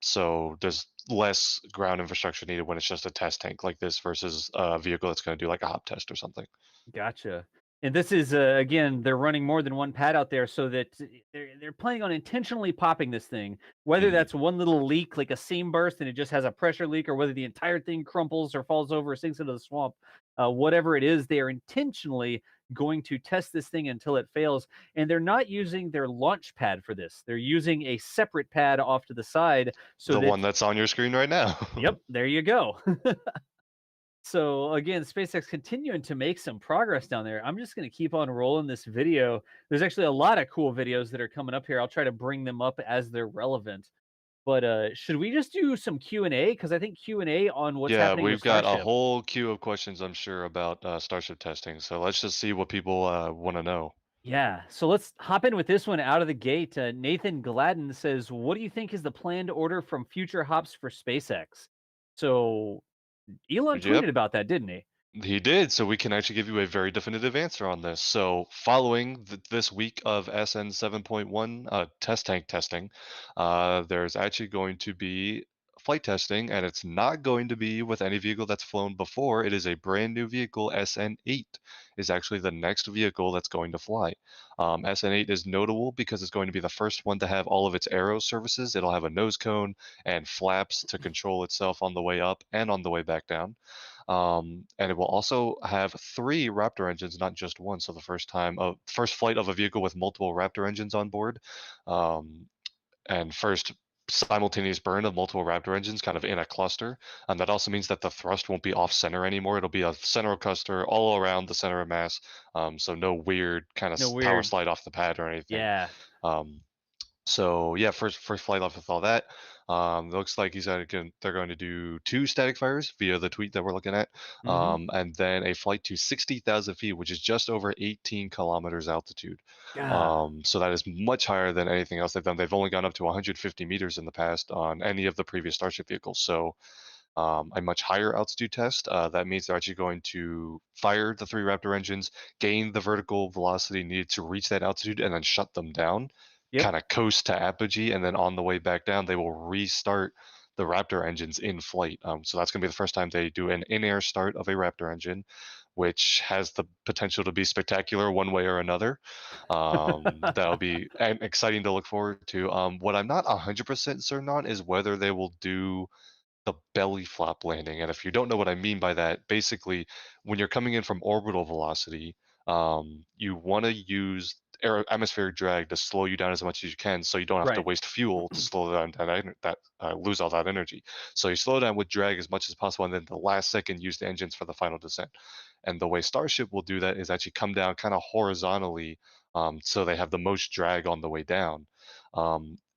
So there's less ground infrastructure needed when it's just a test tank like this versus a vehicle that's going to do like a hop test or something. Gotcha. And this is again, they're running more than one pad out there, so that they're planning on intentionally popping this thing. Whether Mhm. that's one little leak, like a seam burst, and it just has a pressure leak, or whether the entire thing crumples or falls over or sinks into the swamp, whatever it is, they are intentionally going to test this thing until it fails. And they're not using their launch pad for this. They're using a separate pad off to the side, so The that one that's on your screen right now. yep, there you go. So again, SpaceX continuing to make some progress down there. I'm just going to keep on rolling this video. There's actually a lot of cool videos that are coming up here. I'll try to bring them up as they're relevant. But should we just do some Q&A? Because I think Q&A on what's Yeah, happening with we've got a Starship. whole queue of questions, I'm sure, about Starship testing. So let's just see what people want to know. Yeah, so let's hop in with this one out of the gate. Nathan Gladden says, what do you think is the planned order from future hops for SpaceX? So Elon Yep, tweeted about that, didn't he? he did. So we can actually give you a very definitive answer on this. So following this week of SN 7.1 test tank testing, there's actually going to be flight testing, and it's not going to be with any vehicle that's flown before. It is a brand new vehicle. SN8 is actually the next vehicle that's going to fly. SN8 is notable because it's going to be the first one to have all of its aero services. It'll have a nose cone and flaps to control itself on the way up and on the way back down. And it will also have three Raptor engines, not just one. So the first flight of a vehicle with multiple Raptor engines on board, and first simultaneous burn of multiple Raptor engines kind of in a cluster. And that also means that the thrust won't be off center anymore. It'll be a central cluster all around the center of mass. So no weird kind of No power weird. slide off the pad or anything. Yeah. Um, So yeah, first flight off with all that. Looks like they're going to do 2 static fires via the tweet that we're looking at, Mm-hmm. and then a flight to 60,000 feet, which is just over 18 kilometers altitude. God. So that is much higher than anything else they've done. They've only gone up to 150 meters in the past on any of the previous Starship vehicles. So a much higher altitude test. That means they're actually going to fire the 3 Raptor engines, gain the vertical velocity needed to reach that altitude, and then shut them down, Yep. kind of coast to apogee, and then on the way back down, they will restart the Raptor engines in flight. So that's going to be the first time they do an in-air start of a Raptor engine, which has the potential to be spectacular one way or another. That'll be exciting to look forward to. What I'm not 100% certain on is whether they will do the belly flop landing. And if you don't know what I mean by that, basically, when you're coming in from orbital velocity, you want to use atmospheric drag to slow you down as much as you can, so you don't have to Right. waste fuel to slow down lose all that energy. So you slow down with drag as much as possible, and then the last second use the engines for the final descent. And the way Starship will do that is actually come down kind of horizontally, so they have the most drag on the way down.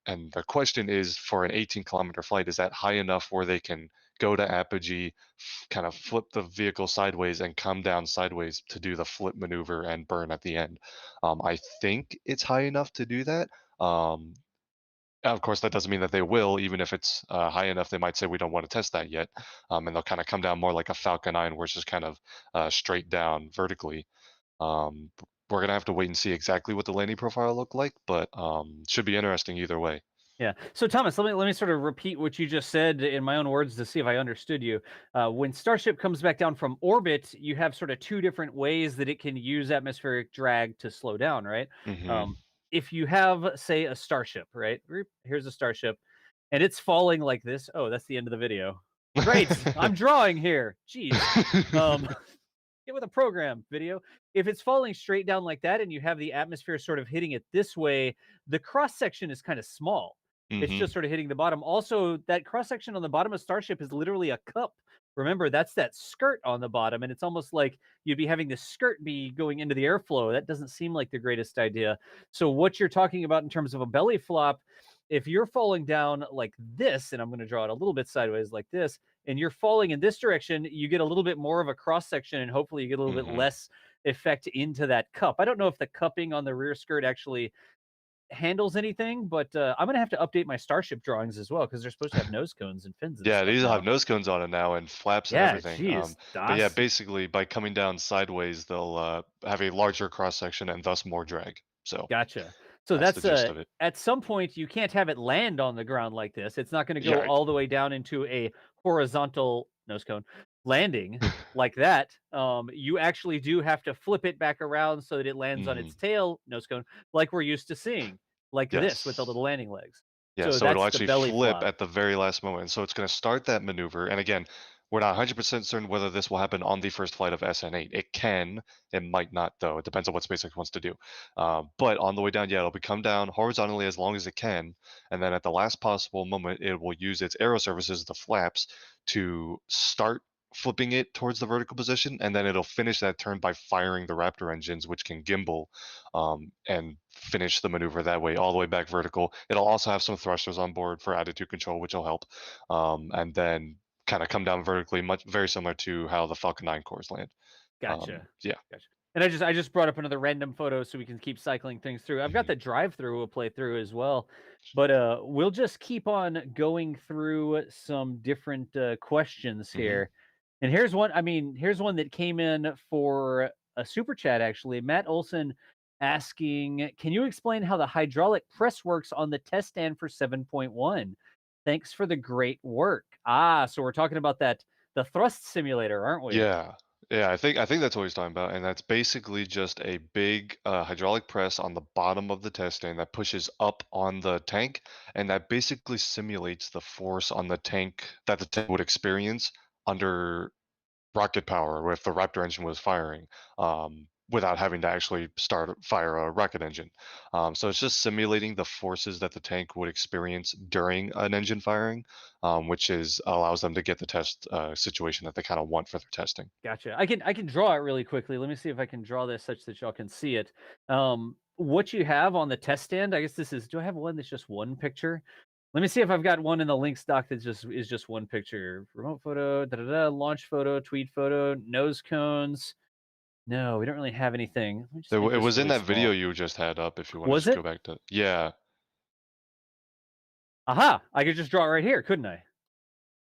And the question is, for an 18-kilometer flight, is that high enough where they can go to apogee, kind of flip the vehicle sideways and come down sideways to do the flip maneuver and burn at the end? I think it's high enough to do that. Of course, that doesn't mean that they will. Even if it's high enough, they might say we don't want to test that yet, and they'll kind of come down more like a Falcon 9, where it's just kind of straight down vertically. We're gonna have to wait and see exactly what the landing profile look like, but should be interesting either way. Yeah. So Thomas, let me sort of repeat what you just said in my own words to see if I understood you. When Starship comes back down from orbit, you have sort of 2 different ways that it can use atmospheric drag to slow down, right? Hmm. If you have, say, a Starship, right? Here's a Starship, and it's falling like this. Oh, that's the end of the video. Great. I'm drawing here. Jeez. Um, get with a program video. If it's falling straight down like that and you have the atmosphere sort of hitting it this way, the cross section is kind of small. It's Hmm. just sort of hitting the bottom. Also, that cross section on the bottom of Starship is literally a cup. Remember, that's that skirt on the bottom, and it's almost like you'd be having the skirt be going into the airflow. That doesn't seem like the greatest idea. So, what you're talking about in terms of a belly flop, if you're falling down like this, and I'm going to draw it a little bit sideways like this, and you're falling in this direction, you get a little bit more of a cross section, and hopefully you get a little bit Hmm. less effect into that cup. I don't know if the cupping on the rear skirt actually handles anything, but I'm gonna have to update my Starship drawings as well because they're supposed to have nose cones and fins and Yeah, stuff these will have now. nose cones on it now and flaps and Yeah, everything. geez, But yeah, Das. basically by coming down sideways, they'll have a larger cross section and thus more drag. So Gotcha. So that's the that's gist of it. at some point you can't have it land on the ground like this. It's not going to go Yeah. all the way down into a horizontal nose cone landing like that. You actually do have to flip it back around so that it lands on Hmm. its tail nose cone, like we're used to seeing, like this with the Yes. little landing legs. Yeah, So so it'll that's the actually belly flip flop. at the very last moment. So it's going to start that maneuver. And again, we're not 100% certain whether this will happen on the first flight of SN8. It can, it might not, though. It depends on what SpaceX wants to do. But on the way down, yeah, it'll be come down horizontally as long as it can. And then at the last possible moment, it will use its aero surfaces, the flaps, to start flipping it towards the vertical position. And then it'll finish that turn by firing the Raptor engines, which can gimbal and finish the maneuver that way, all the way back vertical. It'll also have some thrusters on board for attitude control, which will help. And then kind of come down vertically, much very similar to how the Falcon 9 cores land. Gotcha. Yeah. Gotcha. And I just brought up another random photo so we can keep cycling things through. I've got Mhm. the drive through we'll play through as well. But we'll just keep on going through some different questions Mhm. here. And here's one, I mean, here's one that came in for a super chat actually. Matt Olson asking, "Can you explain how the hydraulic press works on the test stand for 7.1? Thanks for the great work." Ah, so we're talking about that the thrust simulator, aren't we? Yeah. Yeah, I think that's what he's talking about, and that's basically just a big hydraulic press on the bottom of the test stand that pushes up on the tank, and that basically simulates the force on the tank that the tank would experience under rocket power, or if the Raptor engine was firing, without having to actually fire a rocket engine. So it's just simulating the forces that the tank would experience during an engine firing, which is allows them to get the test situation that they kind of want for their testing. Gotcha. I can draw it really quickly. Let me see if I can draw this such that y'all can see it. what you have on the test stand, I guess this is, do I have one that's just one picture? Let me see if I've got one in the links doc that is just one picture. Remote photo, launch photo, tweet photo, nose cones. No, we don't really have anything. Let me just It make this was in really that video small. you just had up. If you want to Was just it? go back to, yeah, Aha! I could just draw it right here, couldn't I?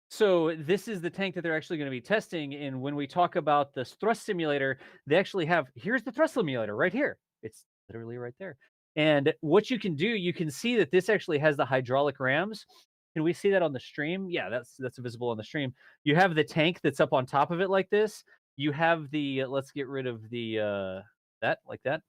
So this is the tank that they're actually going to be testing. And when we talk about this thrust simulator, they actually have, here's the thrust simulator right here. It's literally right there. And what you can do, you can see that this actually has the hydraulic rams. Can we see that on the stream? Yeah, that's visible on the stream. You have the tank that's up on top of it like this. You have the, let's get rid of the, that like that.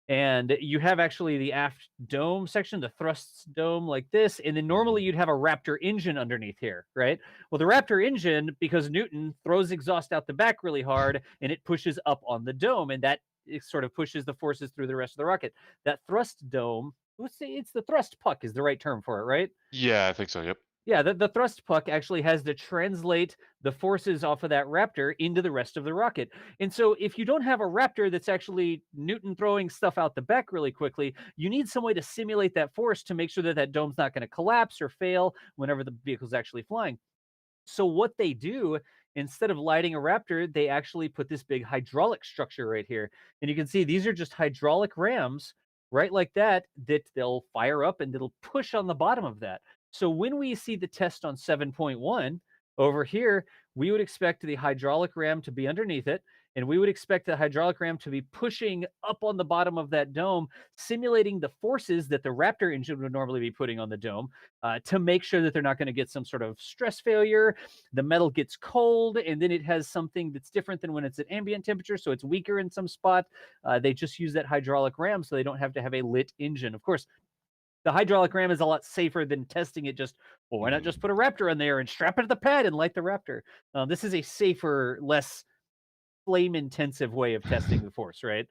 And you have actually the aft dome section, the thrust dome like this. And then normally you'd have a Raptor engine underneath here, right? Well, the Raptor engine, because Newton throws exhaust out the back really hard and it pushes up on the dome, and that it sort of pushes the forces through the rest of the rocket. That thrust dome, let's say it's the thrust puck is the right term for it, right? yeah, I think so. Yep. Yeah, the thrust puck actually has to translate the forces off of that Raptor into the rest of the rocket. And so if you don't have a Raptor that's actually Newton throwing stuff out the back really quickly, you need some way to simulate that force to make sure that that dome's not going to collapse or fail whenever the vehicle's actually flying. So what they do, instead of lighting a Raptor, they actually put this big hydraulic structure right here. And you can see these are just hydraulic rams right like that they'll fire up and it'll push on the bottom of that. So when we see the test on 7.1 over here, we would expect the hydraulic ram to be underneath it, and we would expect the hydraulic ram to be pushing up on the bottom of that dome, simulating the forces that the Raptor engine would normally be putting on the dome, to make sure that they're not going to get some sort of stress failure. The metal gets cold, and then it has something that's different than when it's at ambient temperature, so it's weaker in some spot. They just use that hydraulic ram so they don't have to have a lit engine. Of course, the hydraulic ram is a lot safer than testing it just, well, why not just put a Raptor in there and strap it to the pad and light the Raptor? This is a safer, less flame-intensive way of testing the force, right?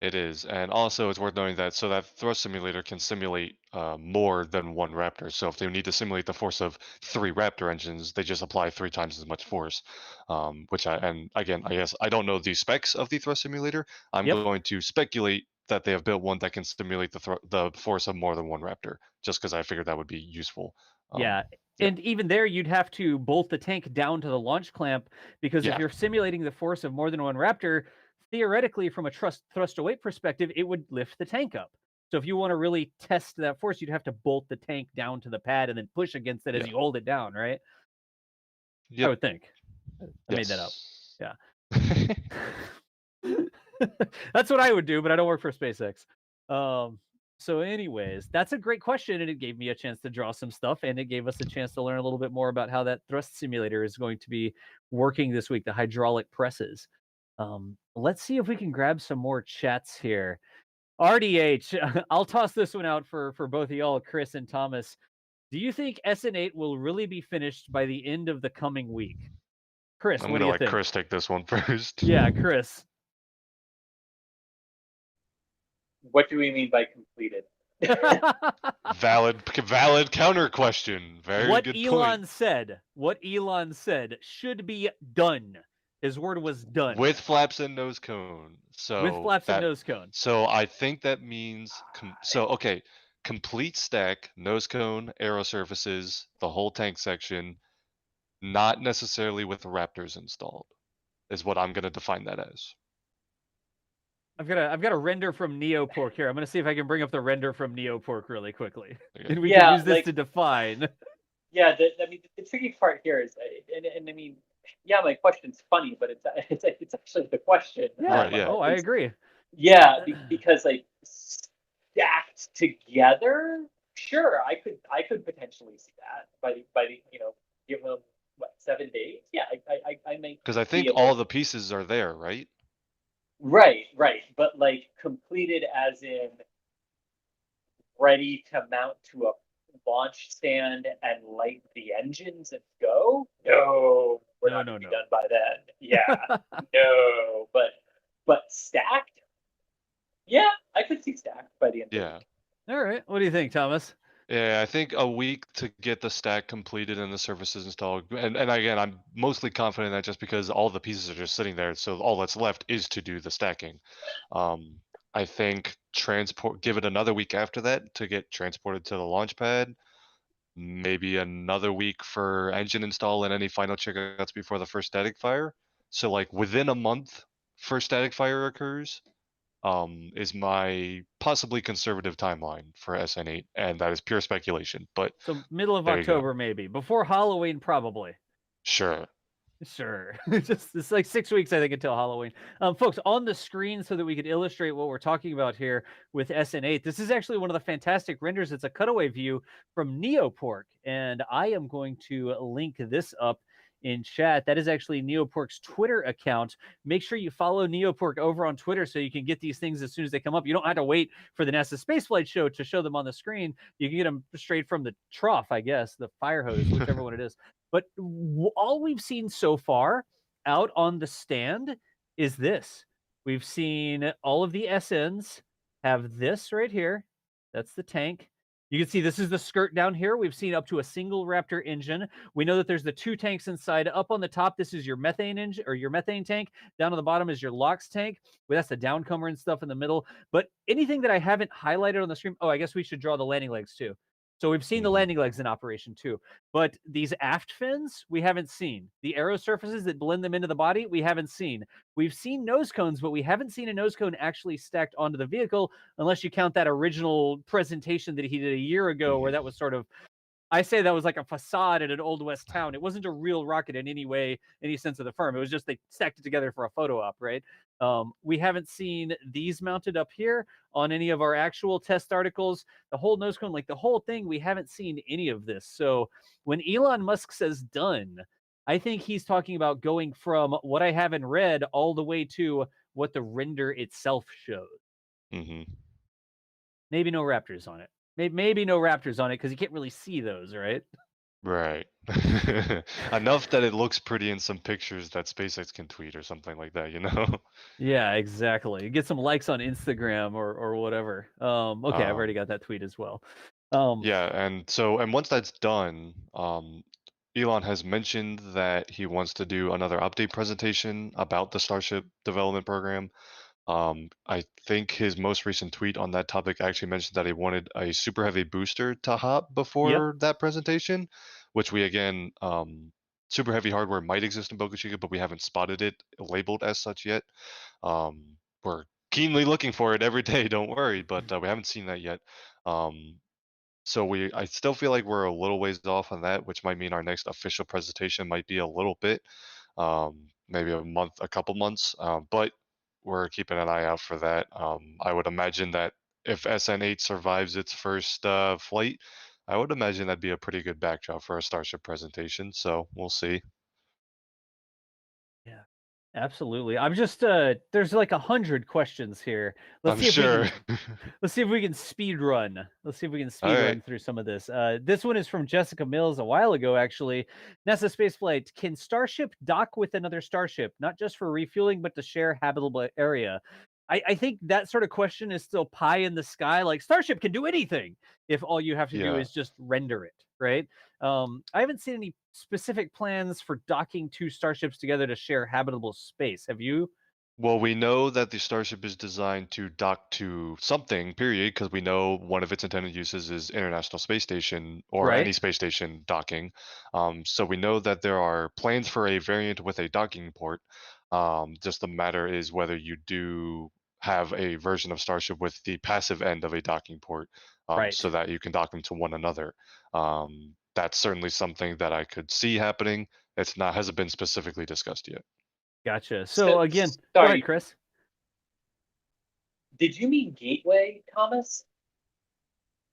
It is, and also it's worth noting that so that thrust simulator can simulate more than one Raptor. So if they need to simulate the force of 3 Raptor engines, they just apply 3 times as much force. And again, I guess I don't know the specs of the thrust simulator. I'm Yep. going to speculate that they have built one that can simulate the force of more than one Raptor, just because I figured that would be useful. Yeah. Yeah. And even there, you'd have to bolt the tank down to the launch clamp, because if Yeah. you're simulating the force of more than one Raptor, theoretically, from a thrust to weight perspective, it would lift the tank up. So if you want to really test that force, you'd have to bolt the tank down to the pad and then push against it as Yeah. you hold it down, right? I Yep. would think. I made that up. Yes. Yeah. That's what I would do, but I don't work for SpaceX. So anyways, that's a great question, and it gave me a chance to draw some stuff, and it gave us a chance to learn a little bit more about how that thrust simulator is going to be working this week, the hydraulic presses. Let's see if we can grab some more chats here. RDH, I'll toss this one out for both of y'all, Chris and Thomas. Do you think SN8 will really be finished by the end of the coming week? Chris, I'm what do gonna you let think? Chris take this one first. Yeah, Chris. What do we mean by completed? Valid counter question. Very What good Elon point. said, should be done. His word was done. With flaps and nose cone. So With flaps and nose cone. So I think that means okay, complete stack, nose cone, aero surfaces, the whole tank section, not necessarily with Raptors installed, is what I'm gonna define that as. I've got a render from Neopork here. I'm gonna see if I can bring up the render from Neopork really quickly. Okay. And we Yeah, can use this like- to define. Yeah, I mean, the tricky part here is, and I mean, yeah, my question's funny, but it's actually the question. Yeah. Right, yeah. Oh, I agree. Yeah, because like stacked together, sure, I could potentially see that by the give them what 7 days. Yeah, I may. Because I think be able- all the pieces are there, right? Right, but like completed as in ready to mount to a launch stand and light the engines and go? No, we're not gonna be done by then. Yeah, no, but stacked? Yeah, I could see stacked by the end. Yeah. Of the All right. What do you think, Thomas? Yeah, I think a week to get the stack completed and the surfaces installed. And again, I'm mostly confident in that just because all the pieces are just sitting there, so all that's left is to do the stacking. I think give it another week after that to get transported to the launch pad. Maybe another week for engine install and any final checkouts before the first static fire. So like within a month, first static fire occurs. Is my possibly conservative timeline for SN8, and that is pure speculation. But So middle of there you go. October, maybe before Halloween, probably. Sure. Sure. Just it's like 6 weeks, I think, until Halloween. Folks, on the screen, so that we could illustrate what we're talking about here with SN8. This is actually one of the fantastic renders. It's a cutaway view from Neopork, and I am going to link this up in chat. That is actually Neopork's Twitter account. Make sure you follow Neopork over on Twitter so you can get these things as soon as they come up. You don't have to wait for the NASA spaceflight show to show them on the screen. You can get them straight from the trough, I guess, the fire hose, whichever one it is. But all we've seen so far out on the stand is this. We've seen all of the SNs have this right here. That's the tank. You can see this is the skirt down here. We've seen up to a single Raptor engine. We know that there's the 2 tanks inside. Up on the top, this is your methane engine or your methane tank. Down on the bottom is your LOX tank. Well, that's the downcomer and stuff in the middle. But anything that I haven't highlighted on the screen, oh, I guess we should draw the landing legs too. So we've seen the landing legs in operation too. But these aft fins, we haven't seen. The aero surfaces that blend them into the body, we haven't seen. We've seen nose cones, but we haven't seen a nose cone actually stacked onto the vehicle, unless you count that original presentation that he did a year ago, where that was sort of, I say that was like a facade at an Old West town. It wasn't a real rocket in any way, any sense of the firm. It was just they stacked it together for a photo op, right? We haven't seen these mounted up here on any of our actual test articles. The whole nose cone, like the whole thing, we haven't seen any of this. So when Elon Musk says done, I think he's talking about going from what I haven't read all the way to what the render itself shows. Maybe no Raptors on it. Maybe no Raptors on it because you can't really see those, right? Right. Enough that it looks pretty in some pictures that SpaceX can tweet or something like that, you know? Yeah, exactly. Get some likes on Instagram or whatever. Okay, I've already got that tweet as well. Yeah, and once that's done, Elon has mentioned that he wants to do another update presentation about the Starship development program. I think his most recent tweet on that topic actually mentioned that he wanted a super heavy booster to hop before that presentation, which we again, super heavy hardware might exist in Boca Chica, but we haven't spotted it labeled as such yet. We're keenly looking for it every day, don't worry, but we haven't seen that yet. So I still feel like we're a little ways off on that, which might mean our next official presentation might be a little bit, maybe a couple months. But we're keeping an eye out for that. I would imagine that if SN8 survives its first flight, I would imagine that'd be a pretty good backdrop for a Starship presentation. So we'll see. Yeah, absolutely. I'm just there's like 100 questions here. Let's I'm see if sure. we can let's see if we can speed run. Let's see if we can speed All run right. through some of this. This one is from Jessica Mills a while ago, actually. NASA spaceflight. Can Starship dock with another Starship, not just for refueling, but to share habitable area? I think that sort of question is still pie in the sky. Like Starship can do anything if all you have to do Yeah. is just render it, right? I haven't seen any specific plans for docking 2 starships together to share habitable space. Have you? Well, we know that the Starship is designed to dock to something, period, because we know one of its intended uses is International Space Station or any Right. space station docking. So we know that there are plans for a variant with a docking port. Just the matter is whether you do have a version of Starship with the passive end of a docking port, Right. so that you can dock them to one another. That's certainly something that I could see happening. Hasn't been specifically discussed yet. Gotcha. So again, go sorry, ahead, Chris. did you mean Gateway, Thomas?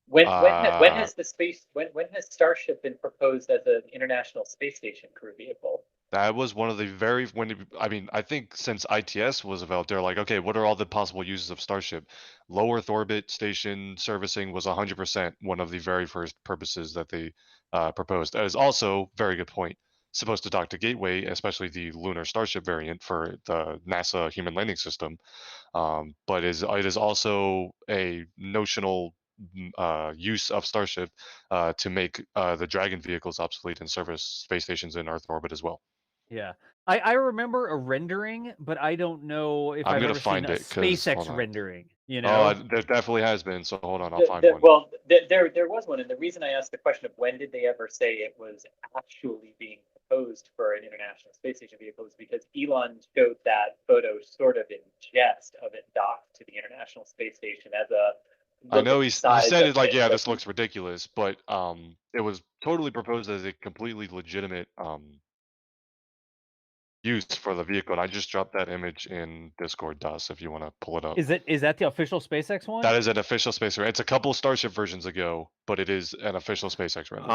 When has Starship been proposed as an International Space Station crew vehicle? That was one of the I think since ITS was developed, they're like, okay, what are all the possible uses of Starship? Low Earth orbit station servicing was 100% one of the very first purposes that they proposed. That is also, very good point, supposed to dock to Gateway, especially the Lunar Starship variant for the NASA Human Landing System. But it is also a notional use of Starship to make the Dragon vehicles obsolete and service space stations in Earth orbit as well. Yeah. I remember a rendering, but I don't know if I'm I've gonna ever seen find a it because hold SpaceX on. rendering, you Oh, know? there definitely has been. So hold on, I'll find one. Well, there was one, and the reason I asked the question of when did they ever say it was actually being proposed for an International Space Station vehicle is because Elon showed that photo sort of in jest of it docked to the International Space Station as a I look know at the he size said of it like, it. yeah, But this looks ridiculous, but it was totally proposed as a completely legitimate use for the vehicle. And I just dropped that image in Discord, DOS, if you want to pull it up. Is that the official SpaceX one? That is an official space render. It's a couple Starship versions ago, but it is an official SpaceX render.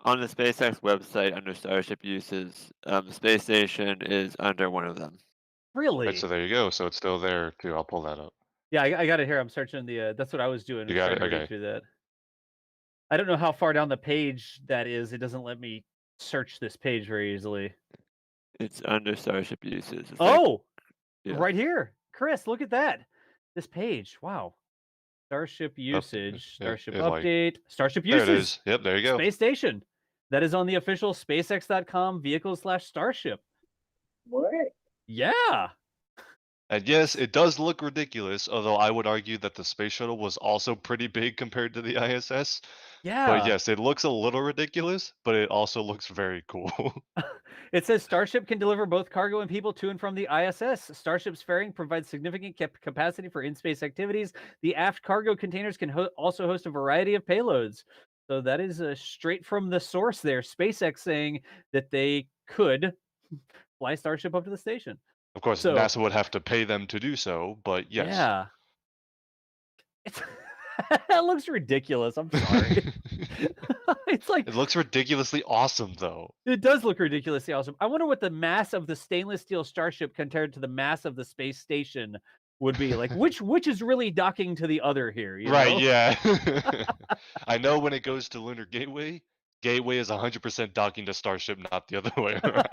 On the SpaceX website under Starship uses, the space station is under one of them. Really? Right, so there you go. So it's still there too. I'll pull that up. Yeah, I got it here. I'm searching the. That's what I was doing. You Was got trying it? to read Okay. through that. I don't know how far down the page that is. It doesn't let me search this page very easily. It's under Starship uses. It's like, Oh, yeah. right here, Chris. Look at that. This page. Wow. Starship usage. Starship update. Starship There uses. it is. Yep, there you go. Space station. That is on the official SpaceX.com vehicle/Starship. what? Yeah. And yes, it does look ridiculous, although I would argue that the space shuttle was also pretty big compared to the ISS. Yeah. But yes, it looks a little ridiculous, but it also looks very cool. It says Starship can deliver both cargo and people to and from the ISS. Starship's fairing provides significant capacity for in-space activities. The aft cargo containers can also host a variety of payloads. So that is straight from the source there. SpaceX saying that they could fly Starship up to the station. Of course, So NASA would have to pay them to do so, but yes. yeah. It's that looks ridiculous. I'm sorry. It's like It looks ridiculously awesome, though. it does look ridiculously awesome. I wonder what the mass of the stainless steel Starship compared to the mass of the space station would be. Like, which is really docking to the other here, you Right, know? yeah. I know when it goes to Lunar Gateway, Gateway is 100% docking to Starship, not the other way around.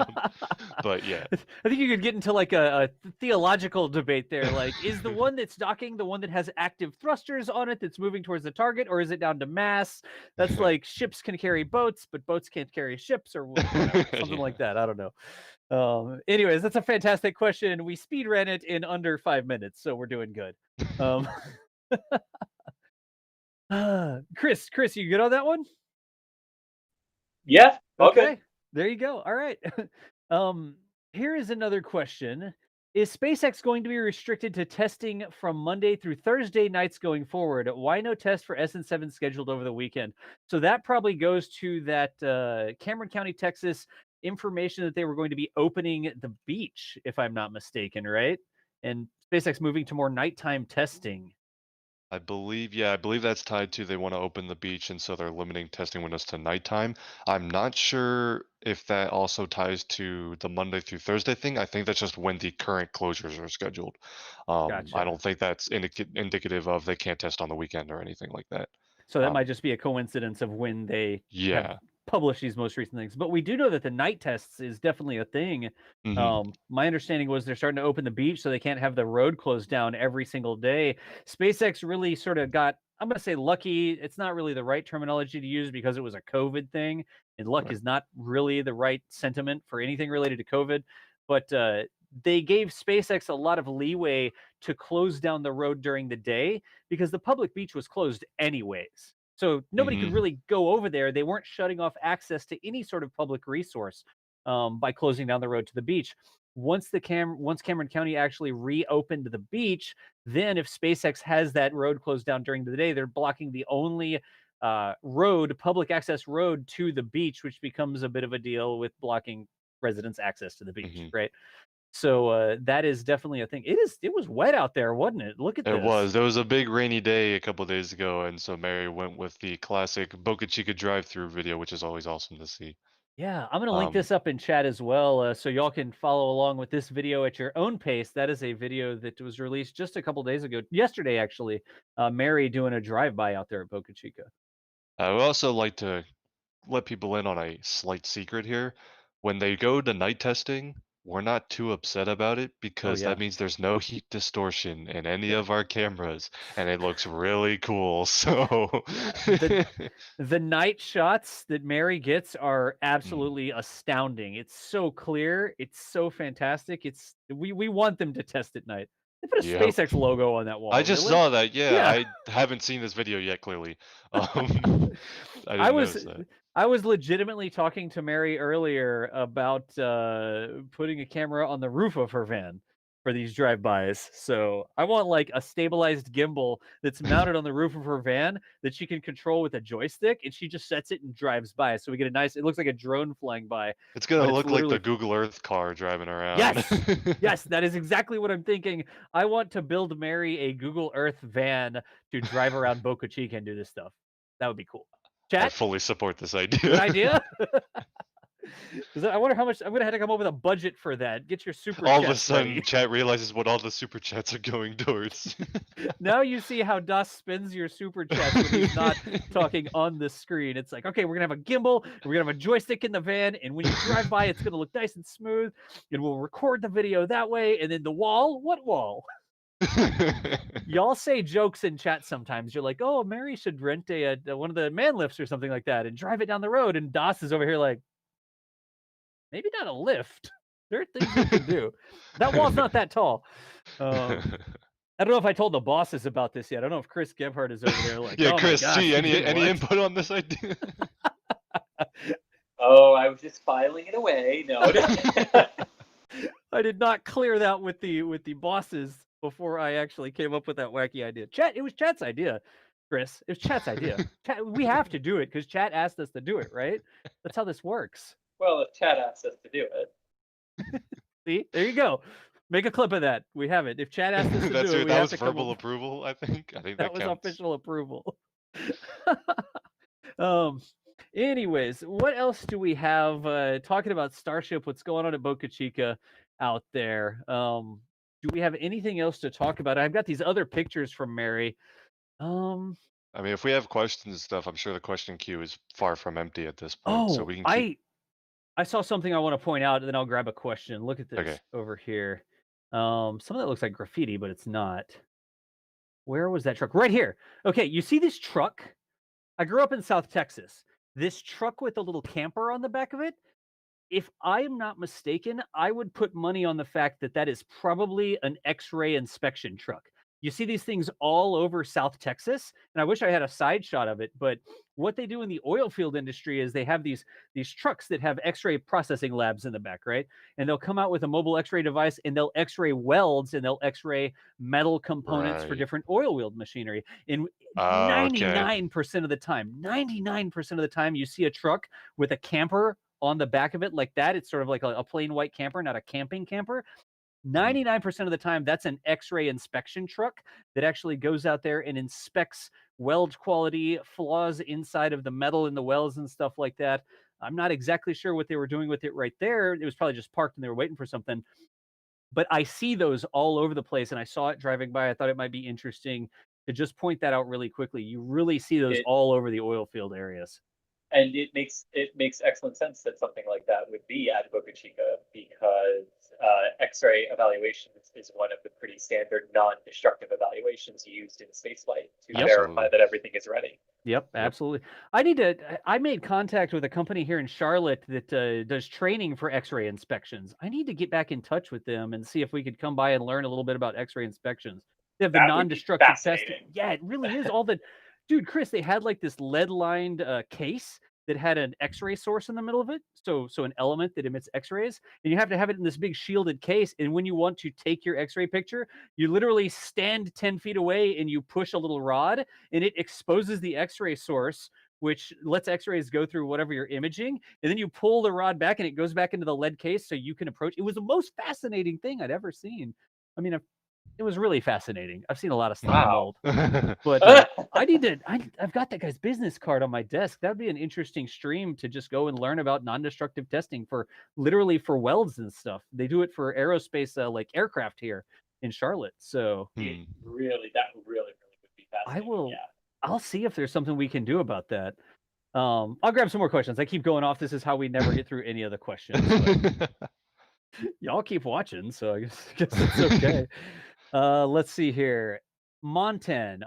But yeah. I think you could get into like a theological debate there. Like, is the one that's docking the one that has active thrusters on it that's moving towards the target, or is it down to mass? That's like ships can carry boats, but boats can't carry ships, or whatever, something like that. I don't know. Anyways, that's a fantastic question. We speed ran it in under 5 minutes, so we're doing good. Chris, you good on that one? Yeah. Okay. There you go. All right. Here is another question. Is SpaceX going to be restricted to testing from Monday through Thursday nights going forward? Why no test for SN7 scheduled over the weekend? So that probably goes to that Cameron County, Texas information that they were going to be opening the beach, if I'm not mistaken, right? And SpaceX moving to more nighttime testing. I believe that's tied to they want to open the beach, and so they're limiting testing windows to nighttime. I'm not sure if that also ties to the Monday through Thursday thing. I think that's just when the current closures are scheduled. I Gotcha. don't think that's indicative of they can't test on the weekend or anything like that. So that might just be a coincidence of when they have Yeah. published these most recent things. But we do know that the night tests is definitely a thing. My understanding was they're starting to open the beach so they can't have the road closed down every single day. SpaceX really sort of got, I'm going to say lucky. It's not really the right terminology to use because it was a COVID thing. And luck Right. is not really the right sentiment for anything related to COVID. But they gave SpaceX a lot of leeway to close down the road during the day because the public beach was closed anyways. So nobody could really go over there. They weren't shutting off access to any sort of public resource by closing down the road to the beach. Once Cameron County actually reopened the beach, then if SpaceX has that road closed down during the day, they're blocking the only public access road to the beach, which becomes a bit of a deal with blocking residents' access to the beach, right? So that is definitely a thing. It was wet out there, wasn't it? Look at this. It was. There was a big rainy day a couple days ago, and so Mary went with the classic Boca Chica drive-through video, which is always awesome to see. Yeah, I'm going to link this up in chat as well, so y'all can follow along with this video at your own pace. That is a video that was released just a couple days ago, yesterday actually. Mary doing a drive-by out there at Boca Chica. I would also like to let people in on a slight secret here. When they go to night testing, we're not too upset about it because yeah. that means there's no heat distortion in any of our cameras, and it looks really cool. So, The night shots that Mary gets are Mm. absolutely astounding. It's so clear. It's so fantastic. We want them to test at night. They put a Yep. SpaceX logo on that wall. I just Really? saw that. Yeah, Yeah. I haven't seen this video yet. Clearly, I I didn't was notice that. I was legitimately talking to Mary earlier about putting a camera on the roof of her van for these drive-bys. So I want like a stabilized gimbal that's mounted on the roof of her van that she can control with a joystick, and she just sets it and drives by. So we get a nice. It looks like a drone flying by, It's but gonna it's look like the literally. Google Earth car driving around. Yes, yes, that is exactly what I'm thinking. I want to build Mary a Google Earth van to drive around Boca Chica and do this stuff. That would be cool. I Chat, fully support this good idea. idea. I wonder how much I'm gonna have to come up with a budget for that. Get your super All of a chats sudden, ready. chat realizes what all the super chats are going towards. Now you see how Das spends your super chats when he's not talking on the screen. It's like, okay, we're gonna have a gimbal, and we're gonna have a joystick in the van, and when you drive by, it's gonna look nice and smooth, and we'll record the video that way. And then the wall, what wall? Y'all say jokes in chat sometimes. You're like, oh, Mary should rent a one of the man lifts or something like that and drive it down the road. And Das is over here like, maybe not a lift. There are things we can do. That wall's not that tall. I don't know if I told the bosses about this yet. I don't know if Chris Gebhardt is over there like, Yeah, oh Chris, my gosh, gee, you any did what? input on this idea? Oh, I was just filing it away. No. I did not clear that with the bosses before I actually came up with that wacky idea. It was Chat's idea, Chris. It was Chat's idea. We have to do it because Chat asked us to do it, right? That's how this works. Well, if Chad asks us to do it. See, there you go. Make a clip of that. We have it. If Chat asked us to That's do it, it. we That have was to come verbal up. approval, I think. I think That that was counts. official approval. Anyways, what else do we have? Talking about Starship, what's going on at Boca Chica out there? Do we have anything else to talk about? I've got these other pictures from Mary. I mean, if we have questions and stuff, I'm sure the question queue is far from empty at this point, so Oh, we can keep. I saw something I want to point out, and then I'll grab a question. Look at this Okay. over here. Some of that looks like graffiti, but it's not. Where was that truck? Right here. Okay, you see this truck? I grew up in South Texas. This truck with a little camper on the back of it, if I am not mistaken, I would put money on the fact that that is probably an X-ray inspection truck. You see these things all over South Texas, and I wish I had a side shot of it, but what they do in the oil field industry is they have these trucks that have X-ray processing labs in the back, right? And they'll come out with a mobile X-ray device, and they'll X-ray welds, and they'll X-ray metal components for Right. different oil wheel machinery. And Okay. 99% of the time, 99% of the time, you see a truck with a camper on the back of it like that. It's sort of like a plain white camper, not a camping camper. 99% of the time, that's an X-ray inspection truck that actually goes out there and inspects weld quality, flaws inside of the metal in the welds and stuff like that. I'm not exactly sure what they were doing with it right there. It was probably just parked and they were waiting for something. But I see those all over the place, and I saw it driving by. I thought it might be interesting to just point that out really quickly. You really see those all over the oil field areas. And it makes excellent sense that something like that would be at Boca Chica because X-ray evaluation is one of the pretty standard non-destructive evaluations used in spaceflight to verify that everything is ready. Yep, absolutely. I made contact with a company here in Charlotte that does training for X-ray inspections. I need to get back in touch with them and see if we could come by and learn a little bit about X-ray inspections. They have the That would be non-destructive testing. fascinating. Yeah, it really is. Dude, Chris, they had like this lead-lined case that had an X-ray source in the middle of it. So an element that emits X-rays, and you have to have it in this big shielded case. And when you want to take your X-ray picture, you literally stand 10 feet away and you push a little rod, and it exposes the X-ray source, which lets X-rays go through whatever you're imaging. And then you pull the rod back, and it goes back into the lead case, so you can approach. It was the most fascinating thing I'd ever seen. I mean, it was really fascinating. I've seen a lot of stuff mold, but I've got that guy's business card on my desk. That'd be an interesting stream to just go and learn about non-destructive testing for literally for welds and stuff. They do it for aerospace, like aircraft here in Charlotte. So that would really be fascinating. I'll see if there's something we can do about that. I'll grab some more questions. I keep going off. This is how we never get through any of the questions. Y'all keep watching, so I guess it's okay. Let's see here. Montan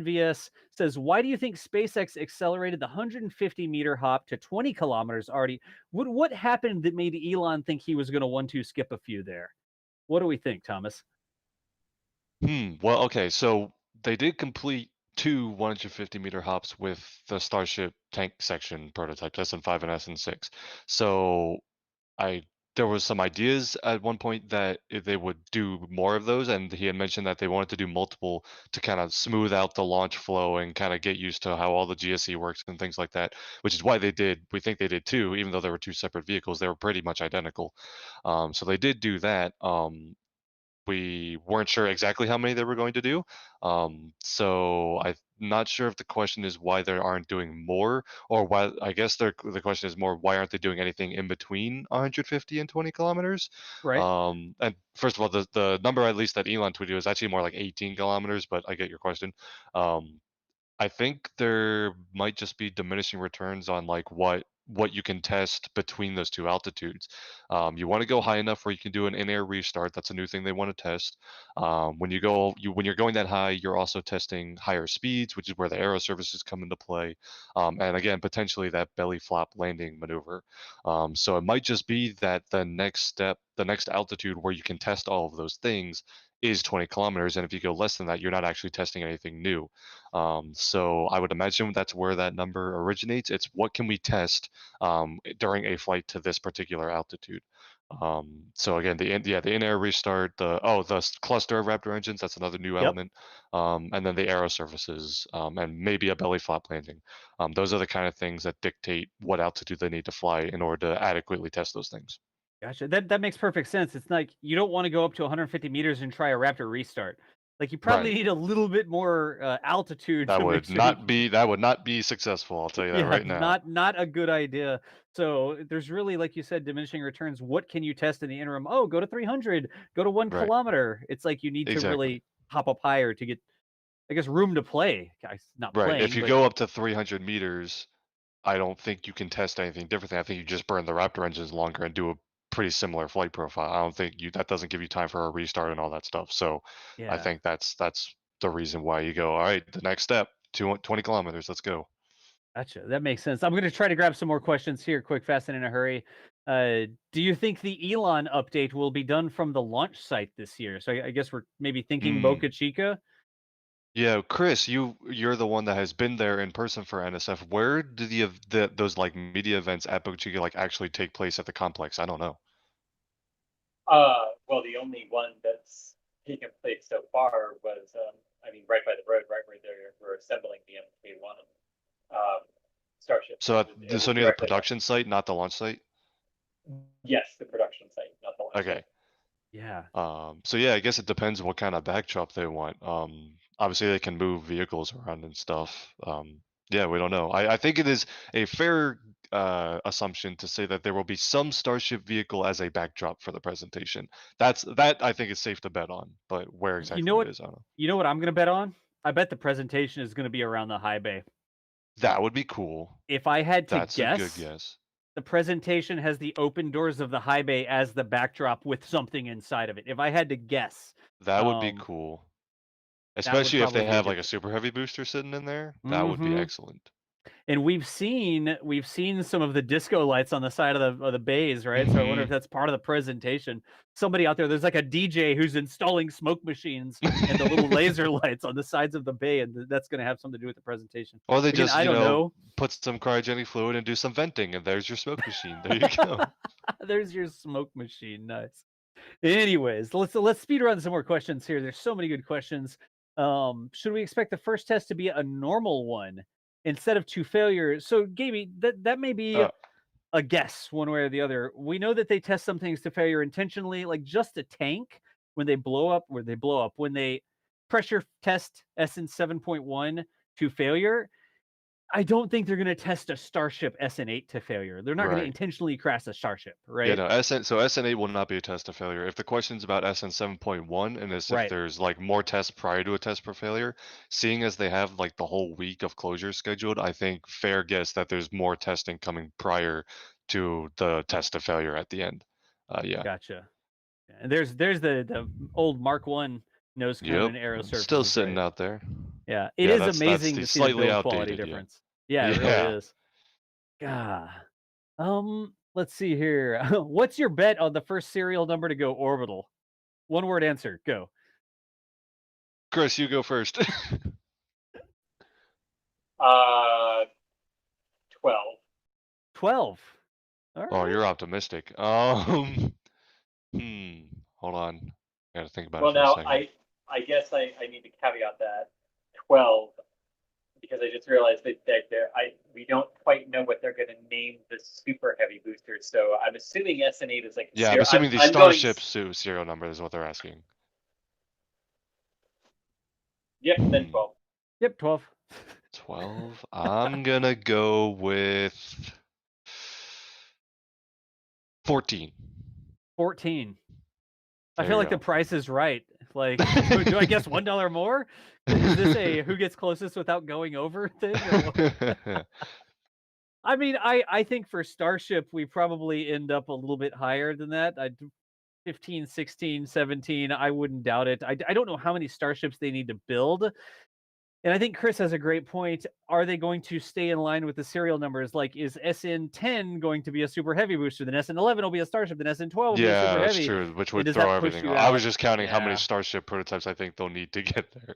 VS says, "Why do you think SpaceX accelerated the 150-meter hop to 20 kilometers already? What happened that made Elon think he was going to 1-2 skip a few there? What do we think, Thomas?" Well, okay, so they did complete two 150-meter hops with the Starship tank section prototypes, SN5 and SN6. So I there was some ideas at one point that they would do more of those, and he had mentioned that they wanted to do multiple to kind of smooth out the launch flow and kind of get used to how all the GSE works and things like that, which is why they did. We think they did too, even though there were two separate vehicles, they were pretty much identical. So they did do that. We weren't sure exactly how many they were going to do. So I'm not sure if the question is why they aren't doing more, or why. I guess the question is more why aren't they doing anything in between 150 and 20 kilometers? Right. And first of all, the number at least that Elon tweeted was actually more like 18 kilometers, but I get your question. Um, I think there might just be diminishing returns on like what you can test between those two altitudes. You want to go high enough where you can do an in-air restart. That's a new thing they want to test. When you're going that high, you're also testing higher speeds, which is where the aero services come into play. And again, potentially that belly flop landing maneuver. So it might just be that the next step, the next altitude where you can test all of those things is 20 kilometers. And if you go less than that, you're not actually testing anything new. So I would imagine that's where that number originates. It's what can we test during a flight to this particular altitude. So again, the in-air restart, the cluster of Raptor engines, that's another new Yep. element, and then the aero surfaces, and maybe a belly flop landing. Those are the kind of things that dictate what altitude they need to fly in order to adequately test those things. Gotcha. That makes perfect sense. It's like you don't want to go up to 150 meters and try a Raptor restart. Like you probably Right. need a little bit more altitude That to make would sure you not be that would not be successful. I'll tell you that yeah, right now. not a good idea. So there's really, like you said, diminishing returns. What can you test in the interim? Oh, go to 300, go to one Right. kilometer. It's like you need to Exactly. really hop up higher to get, I guess, room to play. Guys, not Right. If playing, you but go up to 300 meters, I don't think you can test anything differently. I think you just burn the Raptor engines longer and do a pretty similar flight profile. I don't think that doesn't give you time for a restart and all that stuff. So I yeah, think that's the reason why you go, all right, the next step, 20 kilometers, let's go. gotcha. That makes sense. I'm going to try to grab some more questions here, quick, fast, and in a hurry. Do you think the Elon update will be done from the launch site this year? So I guess we're maybe thinking Mm. Boca Chica. Yeah, Chris, you're the one that has been there in person for NSF. Where do those like media events at Boca Chica like actually take place at the complex? I don't know. Well, the only one that's taken place so far was, I mean, right by the road, right where we're assembling the MK1 Starship. So It was so near the directly production site, not the launch site. yes, the production site, not the launch Okay. site. Yeah. So yeah, I guess it depends what kind of backdrop they want. Obviously they can move vehicles around and stuff. Yeah, we don't know. I think it is a fair assumption to say that there will be some Starship vehicle as a backdrop for the presentation. That I think is safe to bet on, but where You exactly know it what? is, I don't know. You know what I'm going to bet on? I bet the presentation is going to be around the high bay. That would be cool. If I had to That's a good guess, guess. the presentation has the open doors of the high bay as the backdrop with something inside of it. If I had to guess, That would be um, cool. that would Especially if probably they be a have good like a super heavy booster sitting in there. That would be hmm excellent. And we've seen some of the disco lights on the side of the bays, right? So I wonder if Hmm. that's part of the presentation. Somebody out there's like a DJ who's installing smoke machines and the little laser lights on the sides of the bay, and that's going to have something to do with the presentation. Or they Again, just, I don't know. put some cryogenic fluid and do some venting, and there's your smoke machine. There you go. There's your smoke machine. Nice. Anyways, let's speed run some more questions here. There's so many good questions. Should we expect the first test to be a normal one instead of two failures? So, Gaby, that may be Uh, a guess one way or the other. We know that they test some things to failure intentionally, like just a tank when they blow up, when they pressure test SN7.1 to failure. I don't think they're going to test a Starship SN8 to failure. They're not going to right. intentionally crash a Starship, Yeah, right? no, SN8 will not be a test of failure. If the question's about SN7.1 and as if Right. there's like more tests prior to a test for failure, seeing as they have like the whole week of closure scheduled, I think fair guess that there's more testing coming prior to the test of failure at the end. Yeah. Gotcha. And there's the old Mark 1 nose cone Yep. and arrow surface. Still sitting out there. Yeah, it Yeah, is that's amazing the to see the slightly build quality outdated. Yeah. difference. Yeah, it really Yeah. is. God. Let's see here. What's your bet on the first serial number to go orbital? One word answer. Go. Chris, you go first. 12. 12. All right. Oh, you're optimistic. Hold on. I gotta think about Well, it for a now second. I guess I need to caveat that 12 because I just realized that we don't quite know what they're going to name the super heavy boosters. So I'm assuming SN8 is like Yeah, I'm assuming the I'm going. Starship serial number is what they're asking. Yep, then 12. Yep, 12. 12. I'm gonna go with 14. 14. I There feel you like the go. price is right. Like, do I guess $1 more? Is this a who gets closest without going over thing? Or what? I mean, I think for Starship, we probably end up a little bit higher than that. 15, 16, 17, I wouldn't doubt it. I don't know how many Starships they need to build. And I think Chris has a great point. Are they going to stay in line with the serial numbers? Like, is SN10 going to be a super heavy booster? Then SN11 will be a Starship. Then SN12 will be a Yeah, super that's heavy. true, which And would does throw that push everything you off. I was out? just counting how many Yeah. Starship prototypes I think they'll need to get there.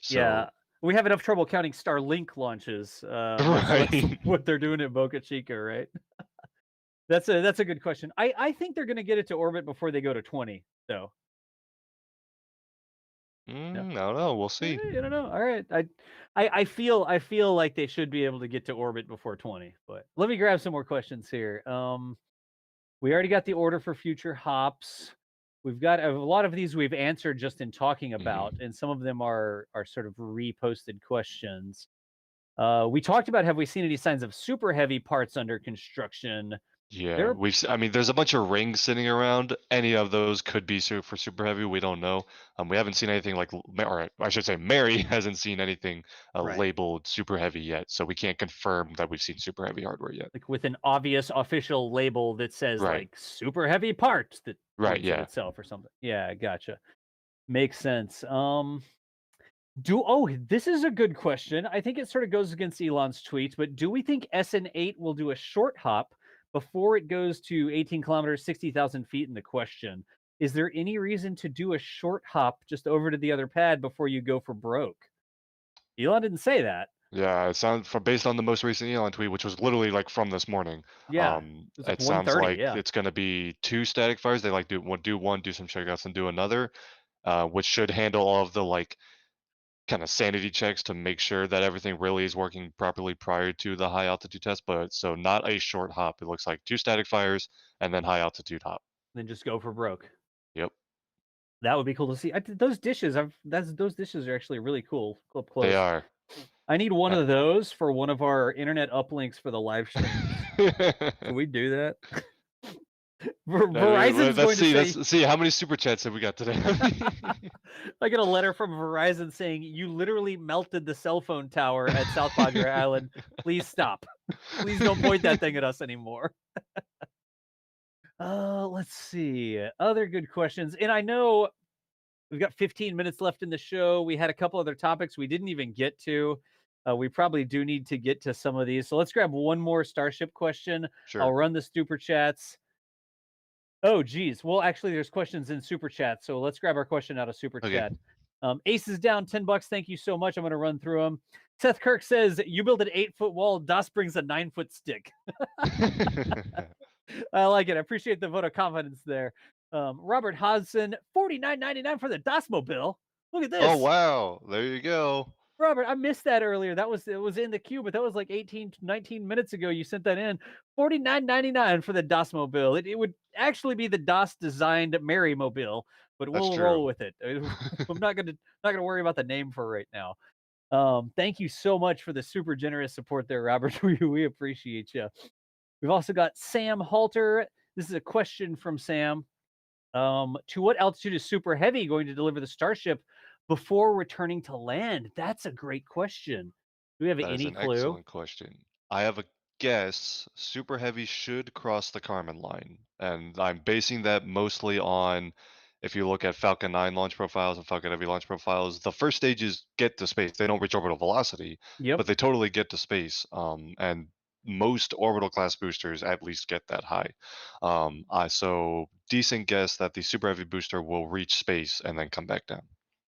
Yeah. So, We have enough trouble counting Starlink launches, much less right. what they're doing at Boca Chica, right? That's a good question. I think they're going to get it to orbit before they go to 20, though. I don't know. We'll see. I don't know. All right. I feel like they should be able to get to orbit before 20. But let me grab some more questions here. We already got the order for future hops. We've got a lot of these we've answered just in talking about, and some of them are sort of reposted questions. We talked about, have we seen any signs of super heavy parts under construction? Yeah, I mean, there's a bunch of rings sitting around. Any of those could be for super heavy. We don't know. We haven't seen anything like, or I should say, Mary hasn't seen anything Right. labeled super heavy yet, so we can't confirm that we've seen super heavy hardware yet. Like with an obvious official label that says Right. like super heavy part that Right, points at yeah. itself or something. Yeah, gotcha. Makes sense. This is a good question. I think it sort of goes against Elon's tweets, but do we think SN8 will do a short hop before it goes to 18 kilometers, 60,000 feet in the question? Is there any reason to do a short hop just over to the other pad before you go for broke? Elon didn't say that. Yeah, it sounds based on the most recent Elon tweet, which was literally like from this morning. Yeah, it was like It sounds 1:30, like yeah. it's going to be 2 static fires. They like do one, do some checkouts, and do another, which should handle all of the like kind of sanity checks to make sure that everything really is working properly prior to the high altitude test. But so not a short hop. It looks like 2 static fires and then high altitude hop. Then just go for broke. Yep. That would be cool to see. Those dishes, those dishes are actually really cool up close. They are. I need one of those for one of our internet uplinks for the live streams. Can we do that? Verizon's going to say. Let's see how many super chats have we got today. I get a letter from Verizon saying you literally melted the cell phone tower at South Padre Island. Please stop. Please don't point that thing at us anymore. Let's see. Other good questions. And I know we've got 15 minutes left in the show. We had a couple other topics we didn't even get to. We probably do need to get to some of these. So let's grab one more Starship question. Sure. I'll run the super chats. Oh, geez. Well, actually, there's questions in super chat. So let's grab our question out of super chat. Ace is down $10. Thank you so much. I'm going to run through them. Seth Kirk says, you build an 8-foot wall. Das brings a 9-foot stick. I like it. I appreciate the vote of confidence there. Robert Hodgson, $49.99 for the Das Mobile. Look at this. Oh, wow. There you go. Robert, I missed that earlier. It was in the queue, but that was like 19 minutes ago. You sent that in. $49.99 for the Das Mobile. It would actually be the Das designed Mary Mobile, but we'll roll with it. I'm not gonna worry about the name for right now. Thank you so much for the super generous support there, Robert. We appreciate you. We've also got Sam Halter. This is a question from Sam. To what altitude is Super Heavy going to deliver the Starship before returning to land? That's a great question. Do we have any clue? Excellent question. I have a guess Super Heavy should cross the Kármán line, and I'm basing that mostly on if you look at Falcon 9 launch profiles and Falcon Heavy launch profiles, the first stages get to space. They don't reach orbital velocity, Yep. but they totally get to space. And most orbital class boosters at least get that high. So decent guess that the Super Heavy booster will reach space and then come back down.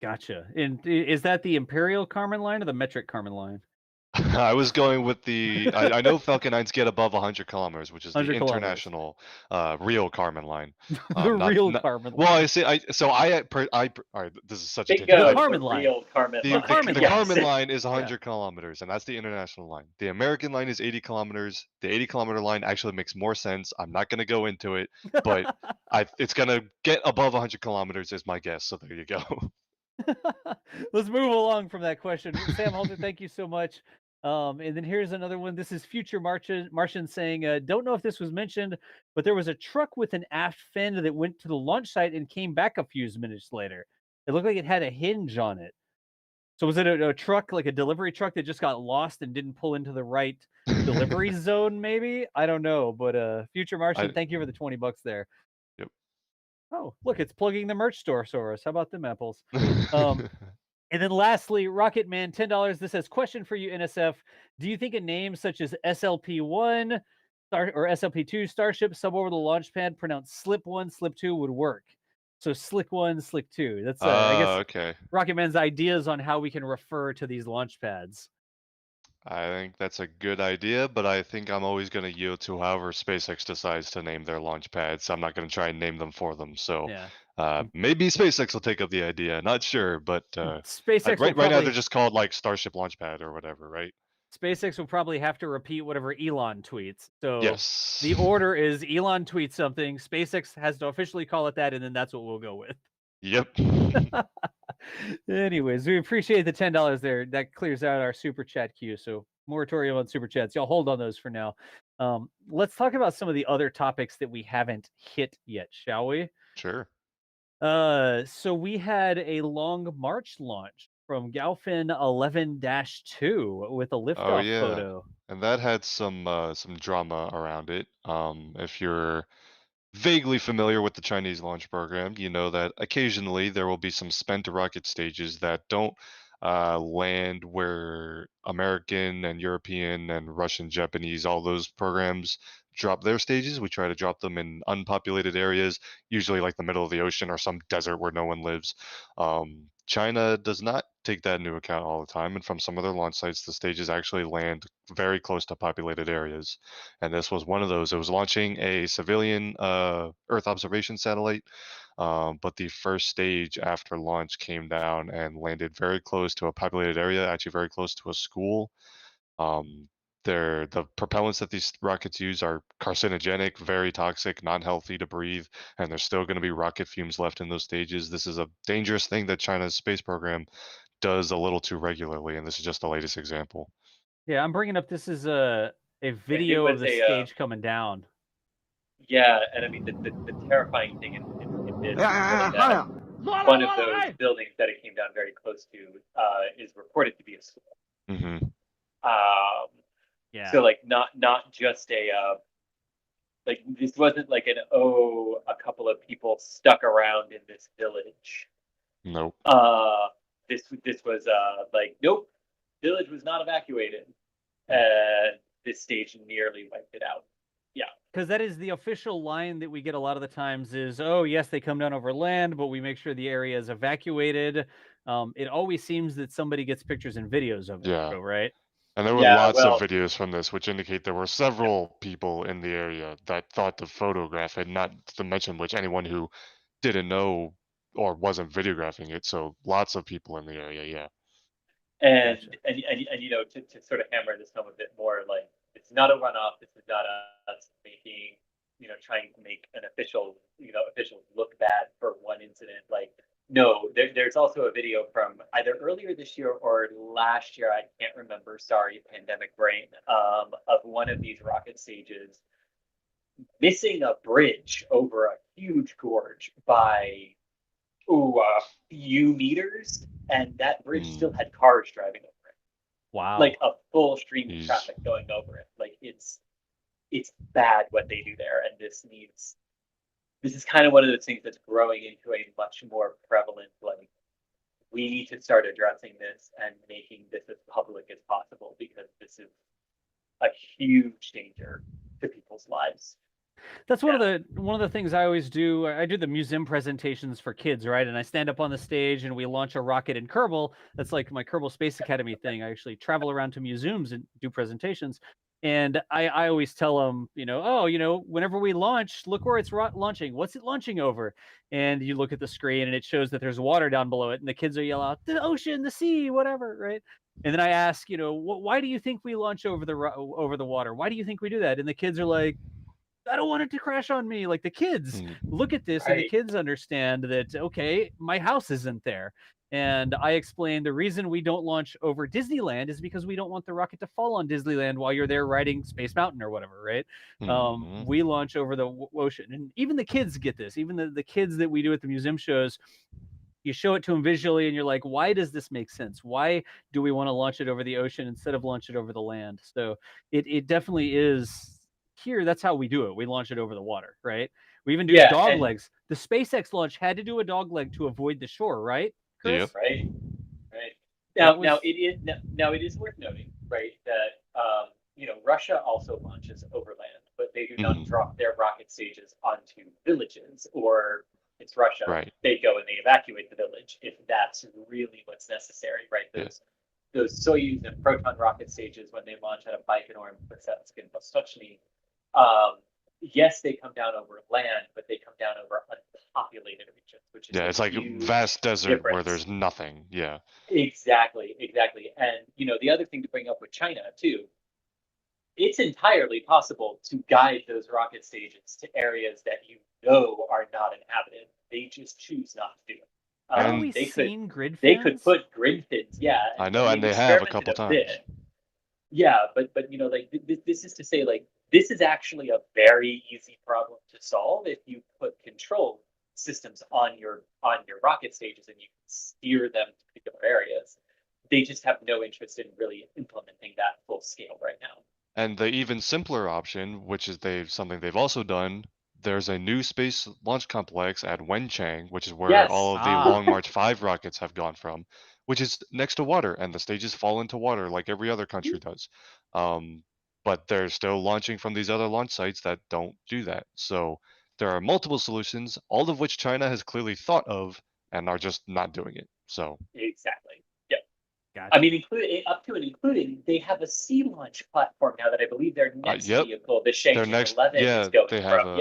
Gotcha. And is that the Imperial Kármán line or the metric Kármán line? I was going with the. I know Falcon 9s get above 100 kilometers, which is the 100 kilometers. international real Kármán line. The real Kármán line. Well, I see. All right. This is such a Bingo, tangent. Kármán line. real Kármán The, line. the, Kármán the line. Kármán line is 100 kilometers, and that's the international line. The American line is 80 kilometers. The 80-kilometer line actually makes more sense. I'm not going to go into it, but it's going to get above 100 kilometers is my guess. So there you go. Let's move along from that question. Sam Halter, thank you so much. And then here's another one. This is Future Martian saying, don't know if this was mentioned, but there was a truck with an aft fin that went to the launch site and came back a few minutes later. It looked like it had a hinge on it. So was it a truck, like a delivery truck that just got lost and didn't pull into the right delivery zone, maybe? I don't know. But Future Martian, thank you for the $20 there. Yep. Oh, look, it's plugging the merch store, Soros. How about them apples? And then lastly, Rocket Man, $10. This says, question for you, NSF. Do you think a name such as SLP-1 or SLP-2 Starship suborbital launch pad pronounced Slip-1, Slip-2 would work? So Slick-1, Slick-2. That's, I guess, okay. Rocket Man's ideas on how we can refer to these launch pads. I think that's a good idea, but I think I'm always going to yield to however SpaceX decides to name their launch pads. I'm not going to try and name them for them. So maybe SpaceX will take up the idea. Not sure, but SpaceX right now they're just called like Starship Launchpad or whatever, right? SpaceX will probably have to repeat whatever Elon tweets. So yes, the order is Elon tweets something, SpaceX has to officially call it that, and then that's what we'll go with. Yep. Anyways, we appreciate the $10 there. That clears out our super chat queue. So moratorium on super chats. Y'all hold on those for now. Let's talk about some of the other topics that we haven't hit yet, shall we? Sure. So we had a Long March launch from Galfin 11-2 with a liftoff photo. And that had some drama around it. If you're vaguely familiar with the Chinese launch program, you know that occasionally there will be some spent rocket stages that don't land where American and European and Russian, Japanese, all those programs drop their stages. We try to drop them in unpopulated areas, usually like the middle of the ocean or some desert where no one lives. China does not take that into account all the time, and from some of their launch sites, the stages actually land very close to populated areas. And this was one of those. It was launching a civilian Earth observation satellite, but the first stage after launch came down and landed very close to a populated area, actually very close to a school. The propellants that these rockets use are carcinogenic, very toxic, not healthy to breathe, and there's still going to be rocket fumes left in those stages. This is a dangerous thing that China's space program does a little too regularly, and this is just the latest example. Yeah, I'm bringing up, this is a video of the stage coming down. Yeah, and I mean, the terrifying thing in this is that one of those buildings that it came down very close to is reported to be a school. Mm-hmm. Yeah. So like not just a like this wasn't like a couple of people stuck around in this village. Nope. This was like nope, village was not evacuated, and this stage nearly wiped it out. Yeah, because that is the official line that we get a lot of the times is, oh yes, they come down over land, but we make sure the area is evacuated. It always seems that somebody gets pictures and videos of it, right? And there were lots of videos from this, which indicate there were several people in the area that thought to photograph it, not to mention which anyone who didn't know or wasn't videographing it. So lots of people in the area, yeah. And you know, to sort of hammer this home a bit more, like it's not a runoff. This is not us making, you know, trying to make an official look bad for one incident. Like, no, there's also a video from either earlier this year or last year. I can't remember. Sorry, pandemic brain. Of one of these rocket stages missing a bridge over a huge gorge by a few meters, and that bridge still had cars driving over it. Wow. like a full stream of Jeez. traffic going over it. Like it's bad what they do there, and this is kind of one of those things that's growing into a much more prevalent, like, we need to start addressing this and making this as public as possible, because this is a huge danger to people's lives. That's one of the things I always do. I do the museum presentations for kids, right? And I stand up on the stage and we launch a rocket in Kerbal. That's like my Kerbal Space Academy thing. I actually travel around to museums and do presentations. And I always tell them, whenever we launch, look where it's launching. What's it launching over? And you look at the screen and it shows that there's water down below it. And the kids are yelling out, the ocean, the sea, whatever, right? And then I ask, why do you think we launch over the water? Why do you think we do that? And the kids are like, I don't want it to crash on me. Like the kids look at this and the Right. kids understand that, okay, my house isn't there. And I explained the reason we don't launch over Disneyland is because we don't want the rocket to fall on Disneyland while you're there riding Space Mountain or whatever, right? We launch over the ocean. And even the kids get this. Even the kids that we do at the museum shows, you show it to them visually and you're like, why does this make sense? Why do we want to launch it over the ocean instead of launch it over the land? So it definitely is. Here, that's how we do it. We launch it over the water, right? We even do dog legs. The SpaceX launch had to do a dog leg to avoid the shore, right, Chris? Yep. Right. Now it is worth noting, right, that Russia also launches overland, but they do not drop their rocket stages onto villages, or it's Russia. Right. They go and they evacuate the village if that's really what's necessary, right? Those Soyuz and Proton rocket stages, when they launch out of Baikonur and Plesetsk and Vostochny, yes, they come down over land, but they come down over unpopulated regions, which is it's like a vast desert where there's nothing. Yeah. Exactly. And the other thing to bring up with China too, it's entirely possible to guide those rocket stages to areas that are not inhabited. They just choose not to do it. Have we seen grid fins? They could put grid fins, yeah. I know, and they have a couple times. Yeah, but this is to say, like, this is actually a very easy problem to solve if you put control systems on your rocket stages and you can steer them to particular areas. They just have no interest in really implementing that full scale right now. And the even simpler option, which is something they've also done, there's a new space launch complex at Wenchang, which is where all of the Long March 5 rockets have gone from, which is next to water, and the stages fall into water like every other country does. But they're still launching from these other launch sites that don't do that. So there are multiple solutions, all of which China has clearly thought of and are just not doing it. So exactly. Yep. Gotcha. I mean, including they have a sea launch platform now that I believe their next vehicle, the Shenzhen 11, is going from.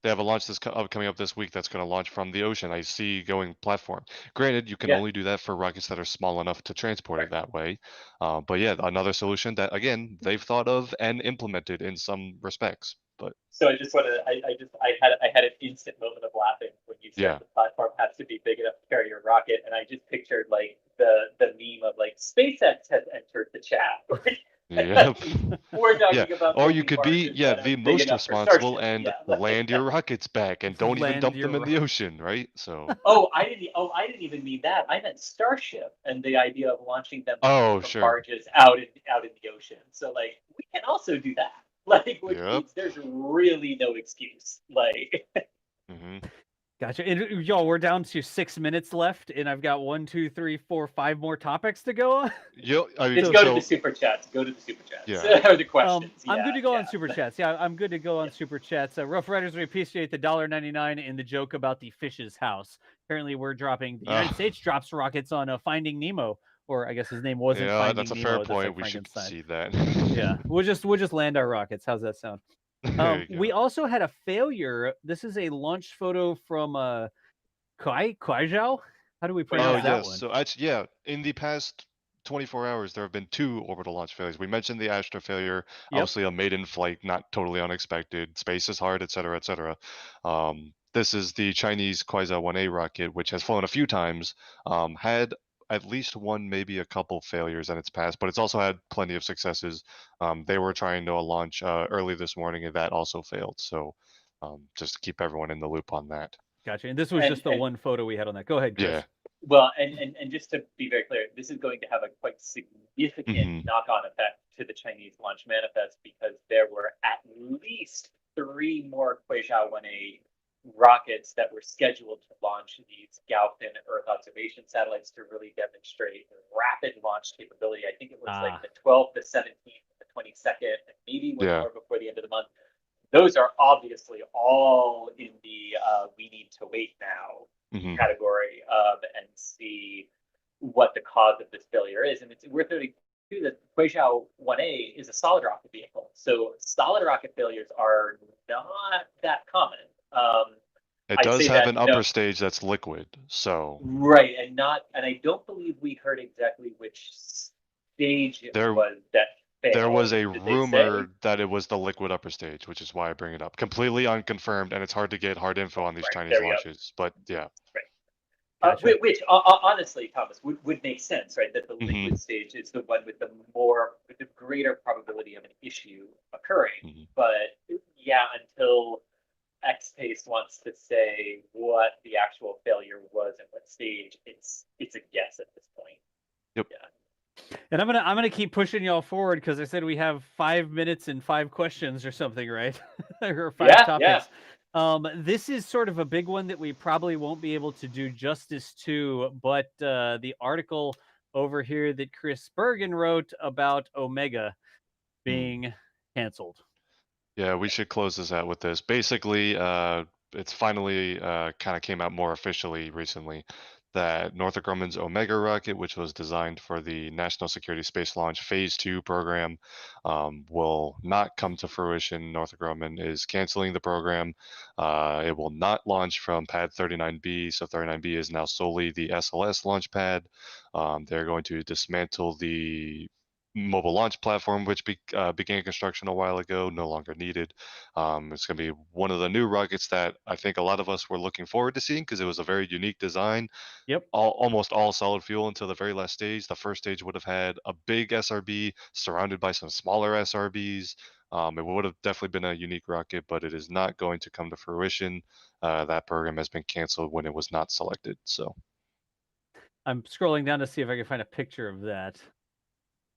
They have a launch coming up this week that's going to launch from the ocean, a sea-going platform. Granted, you can only do that for rockets that are small enough to transport it that way. But yeah, another solution that, again, they've thought of and implemented in some respects. But so I just wanted, I had an instant moment of laughing when you said the platform has to be big enough to carry your rocket, and I just pictured like the meme of like SpaceX has entered the chat. Yep. We're talking about, or you could be the most responsible and land your rockets back and don't even dump them in the ocean, right? So I didn't even mean that. I meant Starship and the idea of launching them from barges out in the ocean. So like we can also do that. Like which means there's really no excuse. Like Gotcha. And y'all, we're down to 6 minutes left, and I've got 1, 2, 3, 4, 5 more topics to go on. Let's go to the super chats. Or the questions. I'm good to go on super chats. Yeah, I'm good to go on super chats. Rough Riders, we appreciate the $1.99 and the joke about the fish's house. Apparently, we're dropping. The United States drops rockets on Finding Nemo, or I guess his name wasn't. Finding that's a Nemo, fair point. We should see that. Yeah, we'll just land our rockets. How's that sound? We also had a failure. This is a launch photo from Kuaizhou. How do we pronounce that one? So actually, in the past 24 hours, there have been 2 orbital launch failures. We mentioned the Astra failure, obviously a maiden flight, not totally unexpected. Space is hard, etc., etc. This is the Chinese Kuaizhou 1A rocket, which has flown a few times, had at least one, maybe a couple failures in its past, but it's also had plenty of successes. They were trying to launch early this morning, and that also failed. So just to keep everyone in the loop on that. Gotcha. And this was just the one photo we had on that. Go ahead, Chris. Well, and just to be very clear, this is going to have a quite significant Mhm. knock-on effect to the Chinese launch manifest, because there were at least 3 more Kuaishao 1A rockets that were scheduled to launch these Gaofen Earth observation satellites to really demonstrate rapid launch capability. I think it was like the 12th, the 17th, the 22nd, and maybe one Yeah. more before the end of the month. Those are obviously all in the we need to wait now Mhm. category and see what the cause of this failure is. And it's worth noting too that Kuaishao 1A is a solid rocket vehicle. So solid rocket failures are not that common. It I'd does say have that an no, upper stage that's liquid, so right, and I don't believe we heard exactly which stage it there was that there failed. was a Did they say? rumor that it was the liquid upper stage, which is why I bring it up. Completely unconfirmed, and it's hard to get hard info on these Right, Chinese there we go. launches. But yeah. Right. Gotcha. Which honestly, Thomas, would make sense, right? That the Mhm. liquid stage is the one with the greater probability of an issue occurring. Mhm. But yeah, until XPace wants to say what the actual failure was at what stage, it's a guess at this point. Yep. Yeah. And I'm gonna keep pushing y'all forward because I said we have 5 minutes and 5 questions or something, right? Or 5 Yeah, topics. This is sort of a big one that we probably won't be able to do justice to, but the article over here that Chris Bergen wrote about Omega being canceled. Yeah, we should close this out with this. Basically, it's finally kind of came out more officially recently that Northrop Grumman's Omega rocket, which was designed for the National Security Space Launch Phase 2 program, will not come to fruition. Northrop Grumman is canceling the program. It will not launch from Pad 39B, so 39B is now solely the SLS launch pad. They're going to dismantle the mobile launch platform, which began construction a while ago, no longer needed. It's going to be one of the new rockets that I think a lot of us were looking forward to seeing because it was a very unique design. Yep. Almost all solid fuel until the very last stage. The first stage would have had a big SRB surrounded by some smaller SRBs. It would have definitely been a unique rocket, but it is not going to come to fruition. That program has been canceled when it was not selected. So, I'm scrolling down to see if I can find a picture of that,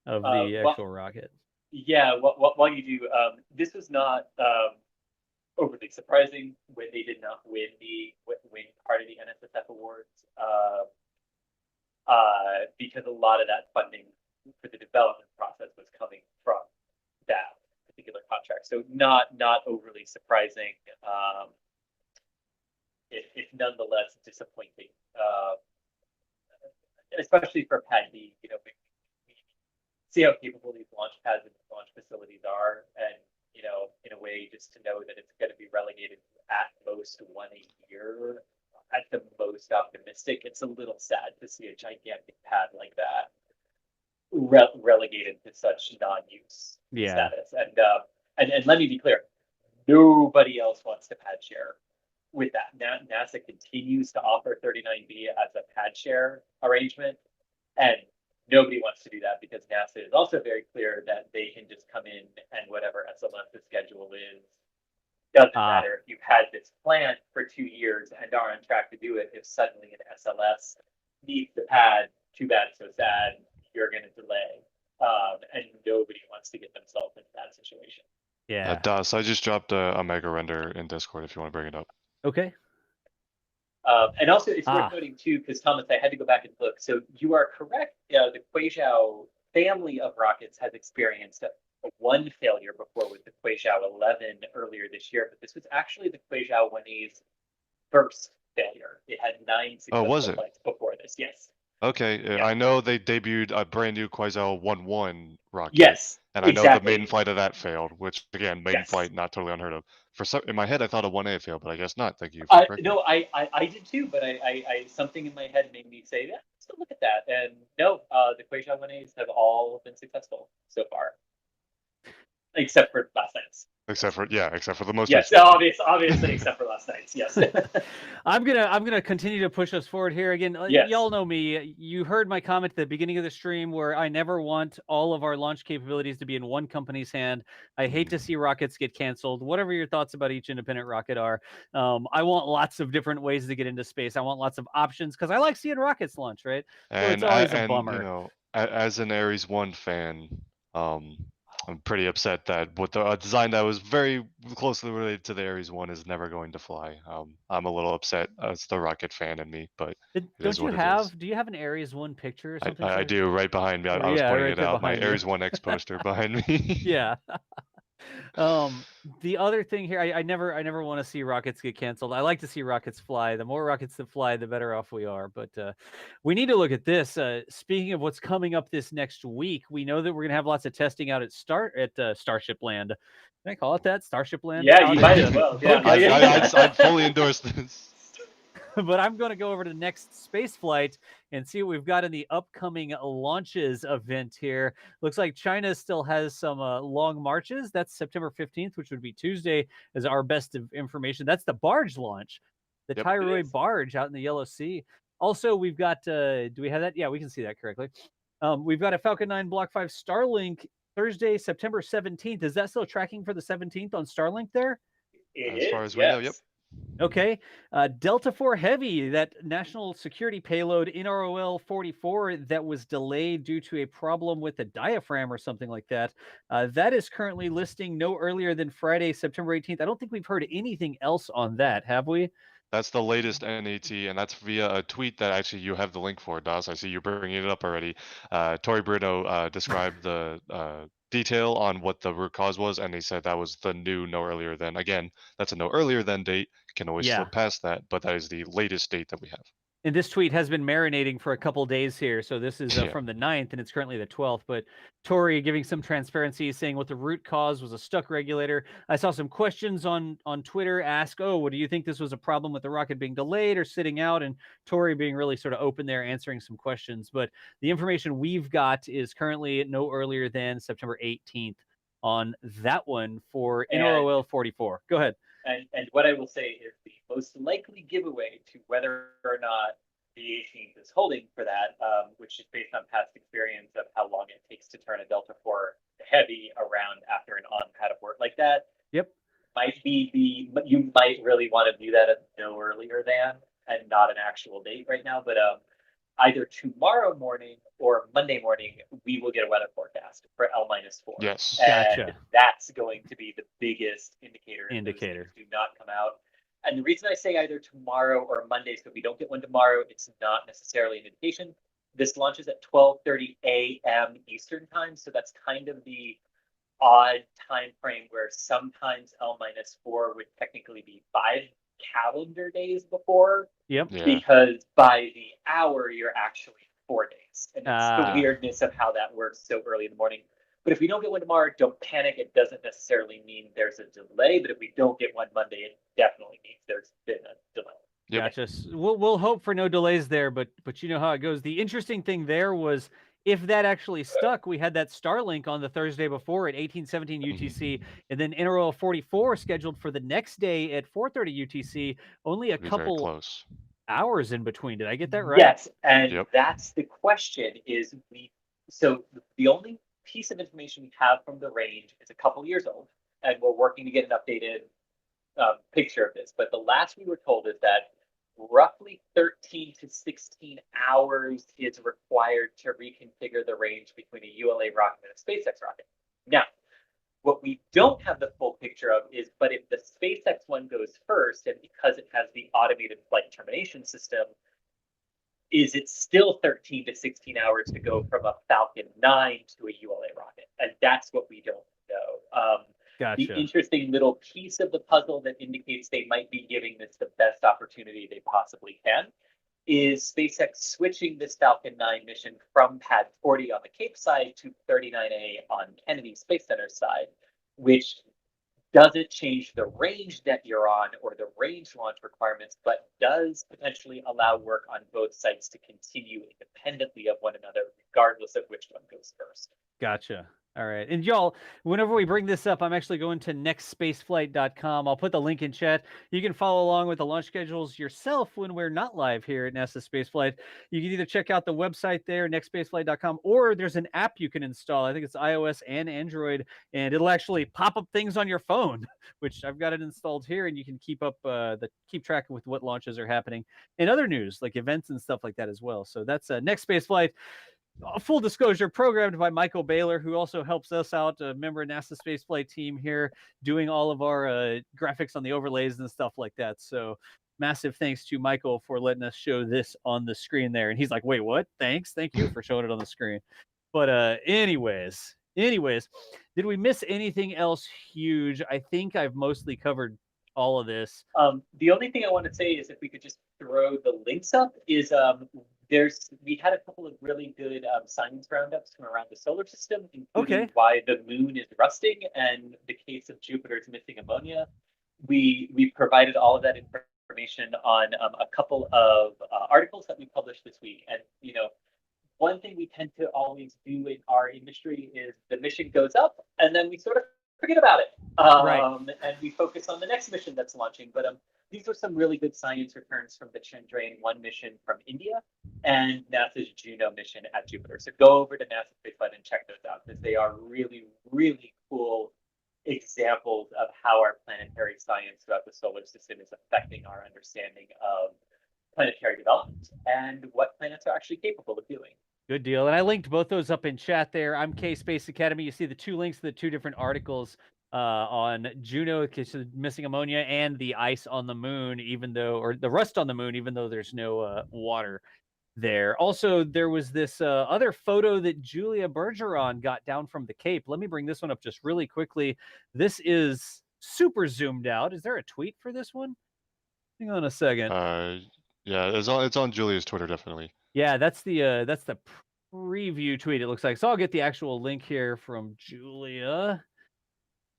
of the Well, actual rocket. yeah. While you do, this was not overly surprising when they did not win part of the NSF awards, because a lot of that funding for the development process was coming from that particular contract. So not overly surprising, if nonetheless disappointing, especially for Pad B. You know, we see how capable these launch pads and launch facilities are, and you know, in a way, just to know that it's going to be relegated to at most 1 a year, at the most optimistic. It's a little sad to see a gigantic pad like that relegated to such non-use Yeah. status. And let me be clear, nobody else wants to pad share with that. NASA continues to offer 39B as a pad share arrangement, and nobody wants to do that because NASA is also very clear that they can just come in and whatever SLS's schedule is, doesn't matter if you've had this plan for 2 years and are on track to do it. If suddenly an SLS needs the pad, too bad, so sad, you're going to delay. And nobody wants to get themselves into that situation. Yeah. Das, I just dropped a mega render in Discord if you want to bring it up. Okay. And also, it's worth noting too, because Thomas, I had to go back and look. So you are correct. The Kuaishao family of rockets has experienced one failure before with the Kuaishao 11 earlier this year, but this was actually the Kuaishao 1A's first failure. It had 9 successful flights before this. Yes. Okay, Yeah. I know they debuted a brand new Kuaishao 1-1 rocket. Yes. And I know exactly. the maiden flight of that failed, which again, maiden Yes. flight not totally unheard of. For some, in my head, I thought a 1A failed, but I guess not. Thank you for correcting me. No, I did too, but I something in my head made me say, yeah, let's go look at that. And no, the Kuaishao 1As have all been successful so far, except for last night's. Except for the most Yes, recent. obviously, except for last night's. Yes. I'm gonna continue to push us forward here again. Yes. Y'all know me. You heard my comment at the beginning of the stream where I never want all of our launch capabilities to be in one company's hand. I hate to see rockets get canceled. Whatever your thoughts about each independent rocket are, I want lots of different ways to get into space. I want lots of options because I like seeing rockets launch, right? So it's always a bummer. You know, as an Ares 1 fan, I'm pretty upset that with a design that was very closely related to the Ares 1 is never going to fly. I'm a little upset as the rocket fan in me, but it Don't is you what it is. have? Do you have an Ares 1 picture or something? I do right behind me. I was Yeah, pointing right it there out. My behind you. Ares 1X poster behind me. Yeah. The other thing here, I never want to see rockets get canceled. I like to see rockets fly. The more rockets that fly, the better off we are. But we need to look at this. Speaking of what's coming up this next week, we know that we're gonna have lots of testing out at Starship Land. Can I call it that? Starship Land? Yeah, Out you at, might as well. Yeah. I'd fully endorse this. But I'm going to go over to next spaceflight and see what we've got in the upcoming launches event here. Looks like China still has some long marches. That's September 15th, which would be Tuesday, as our best of information. That's the barge launch, the Yep. Tyroi barge out in the Yellow Sea. Also, we've got, do we have that? Yeah, we can see that correctly. We've got a Falcon 9 Block 5 Starlink Thursday, September 17th. Is that still tracking for the 17th on Starlink there? It As is, far as we know, yep. Okay. Delta IV Heavy, that national security payload NROL 44 that was delayed due to a problem with the diaphragm or something like that. That is currently listing no earlier than Friday, September 18th. I don't think we've heard anything else on that, have we? That's the latest NAT, and that's via a tweet that actually you have the link for, Das. I see you bringing it up already. Tori Bruno described the detail on what the root cause was, and he said that was the new no earlier than. Again, that's a no earlier than date. Can always slip past that, but that is the latest date that we have. And this tweet has been marinating for a couple days here. So this is Yeah. from the 9th, and it's currently the 12th. But Tori giving some transparency, saying what the root cause was a stuck regulator. I saw some questions on Twitter ask, oh, what do you think this was a problem with the rocket being delayed or sitting out? And Tori being really sort of open there, answering some questions. But the information we've got is currently no earlier than September 18th on that one for NROL 44. Go ahead. And what I will say is the most likely giveaway to whether or not the 18th is holding for that, which is based on past experience of how long it takes to turn a Delta IV Heavy around after an on-pad of work like that. Yep. Might be you might really want to view that as no earlier than and not an actual date right now, but either tomorrow morning or Monday morning, we will get a weather forecast for L-4. Yes. And Gotcha. that's going to be the biggest indicator. if those Indicator. things do not come out. And the reason I say either tomorrow or Monday, so if we don't get one tomorrow, it's not necessarily an indication. This launches at 12:30 a.m. Eastern time, so that's kind of the odd time frame where sometimes L-4 would technically be 5 calendar days before. Yep. Yeah. Because by the hour you're actually 4 days, and it's the Ah. weirdness of how that works so early in the morning. But if we don't get one tomorrow, don't panic. It doesn't necessarily mean there's a delay, but if we don't get one Monday, it definitely means there's been a delay. Yep. Gotcha. We'll hope for no delays there, but you know how it goes. The interesting thing there was if that actually stuck, we had that Starlink on the Thursday before at 18:17 UTC, and then NRO 44 scheduled for the next day at 4:30 UTC. Only a Be very couple close. hours in between. Did I get that right? Yes, and Yep. that's the question. So the only piece of information we have from the range is a couple years old, and we're working to get an updated picture of this. But the last we were told is that roughly 13 to 16 hours is required to reconfigure the range between a ULA rocket and a SpaceX rocket. Now, what we don't have the full picture of is, but if the SpaceX one goes first, and because it has the automated flight termination system, is it still 13 to 16 hours to go from a Falcon 9 to a ULA rocket? And that's what we don't know. Gotcha. The interesting little piece of the puzzle that indicates they might be giving this the best opportunity they possibly can is SpaceX switching this Falcon 9 mission from Pad 40 on the Cape side to 39A on Kennedy Space Center side, which doesn't change the range that you're on or the range launch requirements, but does potentially allow work on both sites to continue independently of one another, regardless of which one goes first. Gotcha. All right. And y'all, whenever we bring this up, I'm actually going to nextspaceflight.com. I'll put the link in chat. You can follow along with the launch schedules yourself when we're not live here at NASA Spaceflight. You can either check out the website there, nextspaceflight.com, or there's an app you can install. I think it's iOS and Android, and it'll actually pop up things on your phone, which I've got it installed here, and you can keep up keep track with what launches are happening and other news like events and stuff like that as well. So that's Next Spaceflight. Full disclosure, programmed by Michael Baylor, who also helps us out, a member of NASA Spaceflight team here, doing all of our graphics on the overlays and stuff like that. So massive thanks to Michael for letting us show this on the screen there. And he's like, wait, what? Thank you for showing it on the screen. But anyways, did we miss anything else huge? I think I've mostly covered all of this. The only thing I want to say is if we could just throw the links up is we had a couple of really good science roundups from around the solar system, including why the moon is rusting and the case of Jupiter's missing ammonia. We provided all of that information on a couple of articles that we published this week. And one thing we tend to always do in our industry is the mission goes up and then we sort of forget about it. And we focus on the next mission that's launching. But these are some really good science returns from the Chandrayaan-1 mission from India and NASA's Juno mission at Jupiter. So go over to NASASpaceflight and check those out because they are really, really cool examples of how our planetary science throughout the solar system is affecting our understanding of planetary development and what planets are actually capable of doing. Good deal. And I linked both those up in chat there. I'm K Space Academy. You see the two links to the two different articles on Juno, missing ammonia, and the ice on the moon, or the rust on the moon, even though there's no water there. Also, there was this other photo that Julia Bergeron got down from the Cape. Let me bring this one up just really quickly. This is super zoomed out. Is there a tweet for this one? Hang on a second. Yeah, it's on Julia's Twitter, definitely. Yeah, that's the preview tweet, it looks like. So I'll get the actual link here from Julia.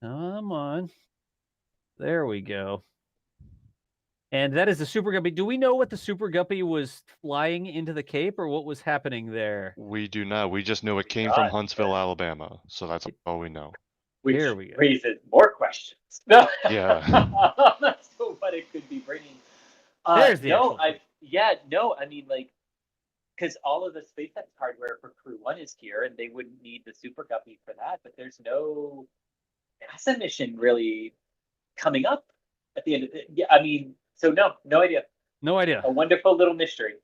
Come on. There we go. And that is the Super Guppy. Do we know what the Super Guppy was flying into the Cape or what was happening there? We do not. We just know it came from Huntsville, Alabama. So that's all we know. Which Here we go. raises more questions. No. Yeah. So what it could be bringing. There's the because all of the SpaceX hardware for Crew 1 is here, and they wouldn't need the Super Guppy for that, but there's no NASA mission really coming up at the end of it. So no idea. No idea. A wonderful little mystery.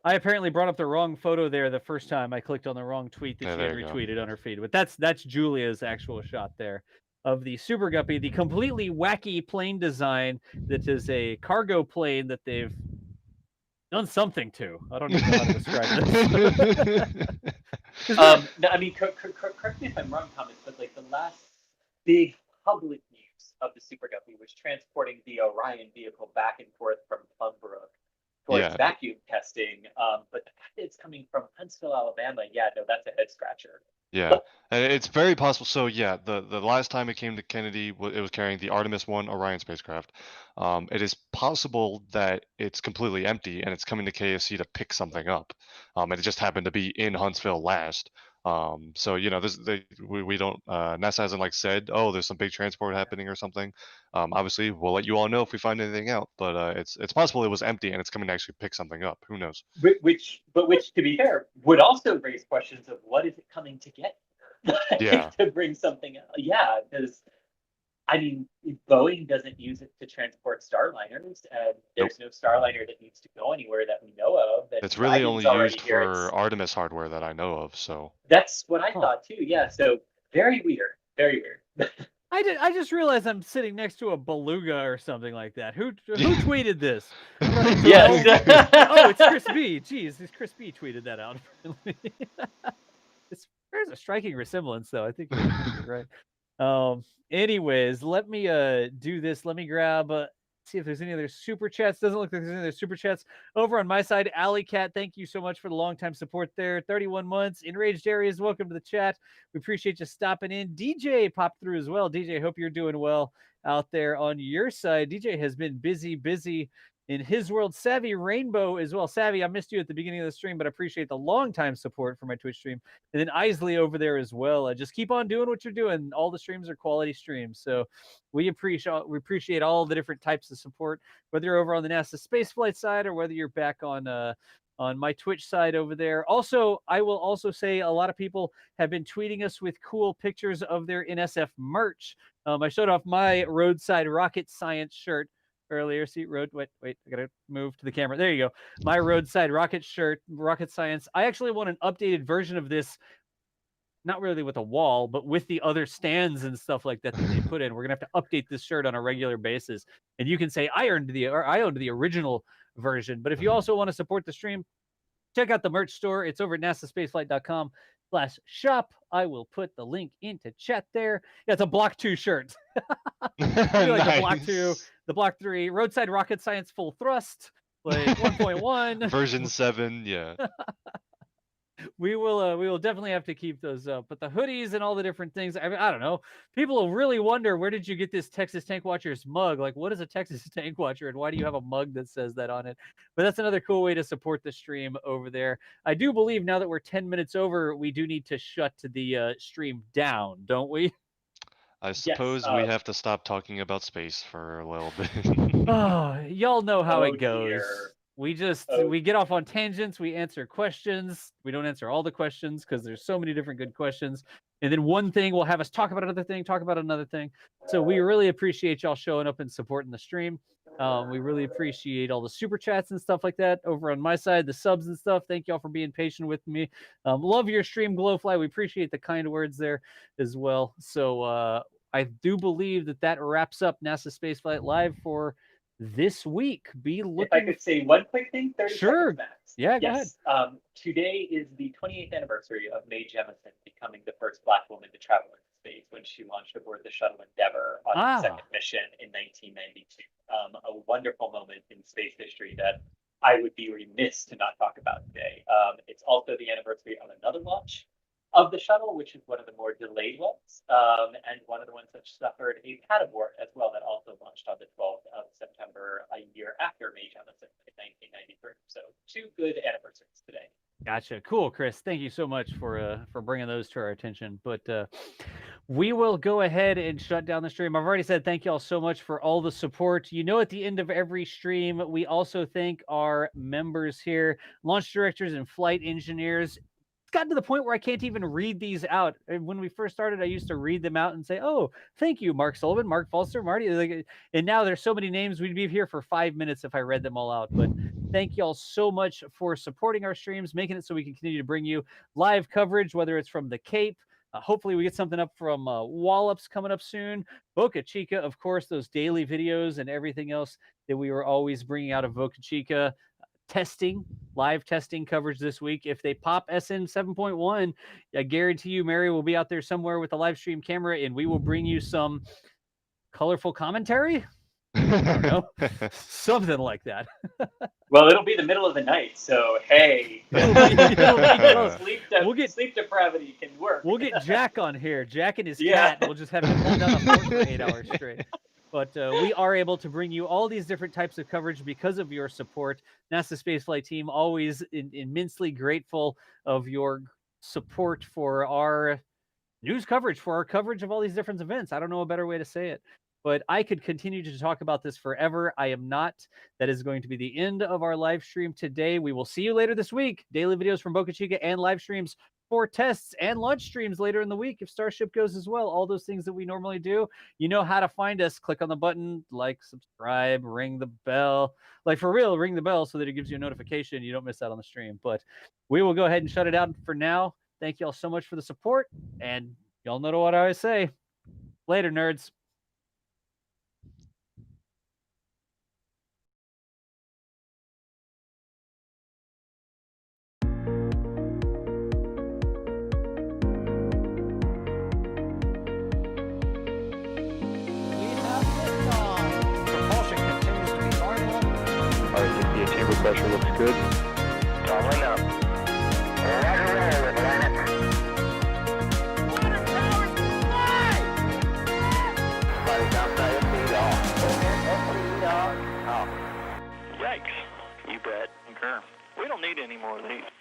I apparently brought up the wrong photo there the first time. I clicked on the wrong tweet that she had retweeted on her feed. But that's Julia's actual shot there of the Super Guppy, the completely wacky plane design that is a cargo plane that they've done something to. I don't even know how to describe this. Correct me if I'm wrong, Thomas, but like the last big public news of the Super Guppy was transporting the Orion vehicle back and forth from Plumbrook for its vacuum testing. But the fact that it's coming from Huntsville, Alabama, that's a head scratcher. Yeah, and it's very possible. So yeah, the last time it came to Kennedy, it was carrying the Artemis 1 Orion spacecraft. It is possible that it's completely empty and it's coming to KSC to pick something up. And it just happened to be in Huntsville last. So we don't. NASA hasn't said, oh, there's some big transport happening or something. Obviously, we'll let you all know if we find anything out. But it's possible it was empty and it's coming to actually pick something up. Who knows? Which, to be fair, would also raise questions of what is it coming to get? To bring something out. Yeah, because Boeing doesn't use it to transport Starliners, and there's no Starliner that needs to go anywhere that we know of. It's really only used for Artemis hardware that I know of. So that's what I thought too. Yeah. So very weird. Very weird. I just realized I'm sitting next to a beluga or something like that. Who tweeted this? Yes. It's Chris B. Jeez, Chris B. tweeted that out. There's a striking resemblance, though. I think you're right. Anyways, let me do this. Let me grab see if there's any other super chats. Doesn't look like there's any other super chats over on my side. Alley Cat, thank you so much for the long time support there. 31 months. Enraged Areas, welcome to the chat. We appreciate you stopping in. DJ popped through as well. DJ, hope you're doing well out there on your side. DJ has been busy In his world, Savvy Rainbow as well. Savvy, I missed you at the beginning of the stream, but I appreciate the long time support for my Twitch stream. And then Isley over there as well. Just keep on doing what you're doing. All the streams are quality streams. So we appreciate all the different types of support, whether you're over on the NASA spaceflight side or whether you're back on my Twitch side over there. Also, I will also say a lot of people have been tweeting us with cool pictures of their NSF merch. I showed off my roadside rocket science shirt earlier. See, wait, I gotta move to the camera. There you go. My roadside rocket shirt, rocket science. I actually want an updated version of this, not really with a wall, but with the other stands and stuff like that they put in. We're gonna have to update this shirt on a regular basis. And you can say I owned the original version. But if you also want to support the stream, check out the merch store. It's over at NASASpaceflight.com/shop. I will put the link into chat there. Yeah, it's a Block 2 shirt. Like the Block 2, the Block 3, Roadside Rocket Science Full Thrust, like 1.1. Version 7, yeah. We will definitely have to keep those up. But the hoodies and all the different things, I mean, I don't know. People will really wonder, where did you get this Texas Tank Watchers mug? Like, what is a Texas Tank Watcher, and why do you have a mug that says that on it? But that's another cool way to support the stream over there. I do believe now that we're 10 minutes over, we do need to shut the stream down, don't we? I suppose we have to stop talking about space for a little bit. Oh, y'all know how it goes. Dear. We get off on tangents. We answer questions. We don't answer all the questions because there's so many different good questions. And then one thing will have us talk about another thing, talk about another thing. So we really appreciate y'all showing up and supporting the stream. We really appreciate all the super chats and stuff like that over on my side, the subs and stuff. Thank y'all for being patient with me. Love your stream, Glowfly. We appreciate the kind words there as well. So I do believe that wraps up NASA Spaceflight Live for this week. Be looking. If I could say one quick thing, 30 Sure. seconds max. Yeah, go ahead. Today is the 28th anniversary of Mae Jemison becoming the first Black woman to travel into space when she launched aboard the shuttle Endeavour on the second mission in 1992. A wonderful moment in space history that I would be remiss to not talk about today. It's also the anniversary of another launch of the shuttle, which is one of the more delayed ones, and one of the ones that suffered a pad abort as well, that also launched on the 12th of September, a year after Mae Jemison in 1993. So 2 good anniversaries today. Gotcha. Cool, Chris. Thank you so much for bringing those to our attention. But we will go ahead and shut down the stream. I've already said thank you all so much for all the support. You know, at the end of every stream, we also thank our members here, launch directors and flight engineers. Gotten to the point where I can't even read these out. When we first started, I used to read them out and say, "Oh, thank you, Mark Sullivan, Mark Falster, Marty." And now there's so many names, we'd be here for 5 minutes if I read them all out. But thank you all so much for supporting our streams, making it so we can continue to bring you live coverage, whether it's from the Cape. Hopefully we get something up from Wallops coming up soon. Boca Chica, of course, those daily videos and everything else that we were always bringing out of Boca Chica. Live testing coverage this week. If they pop SN7.1, I guarantee you Mary will be out there somewhere with a live stream camera, and we will bring you some colorful commentary. I don't know. Something like that. Well, it'll be the middle of the night, so hey, sleep depravity can work. We'll get Jack on here. Jack and his cat. We'll just have him hold down a fort for 8 hours straight. But we are able to bring you all these different types of coverage because of your support. NASA Spaceflight team, always immensely grateful of your support for our news coverage, for our coverage of all these different events. I don't know a better way to say it. But I could continue to talk about this forever. I am not. That is going to be the end of our live stream today. We will see you later this week. Daily videos from Boca Chica and live streams for tests and launch streams later in the week if Starship goes as well. All those things that we normally do. You know how to find us. Click on the button, like, subscribe, ring the bell. Like, for real, ring the bell so that it gives you a notification. You don't miss out on the stream. But we will go ahead and shut it out for now. Thank you all so much for the support. And y'all know what I always say. Later, nerds. Chamber pressure looks good. Following up. Roger, roll with Planet. Water towers fly! Flight outside of speed off. Yeah, Concur. We don't need any more of these.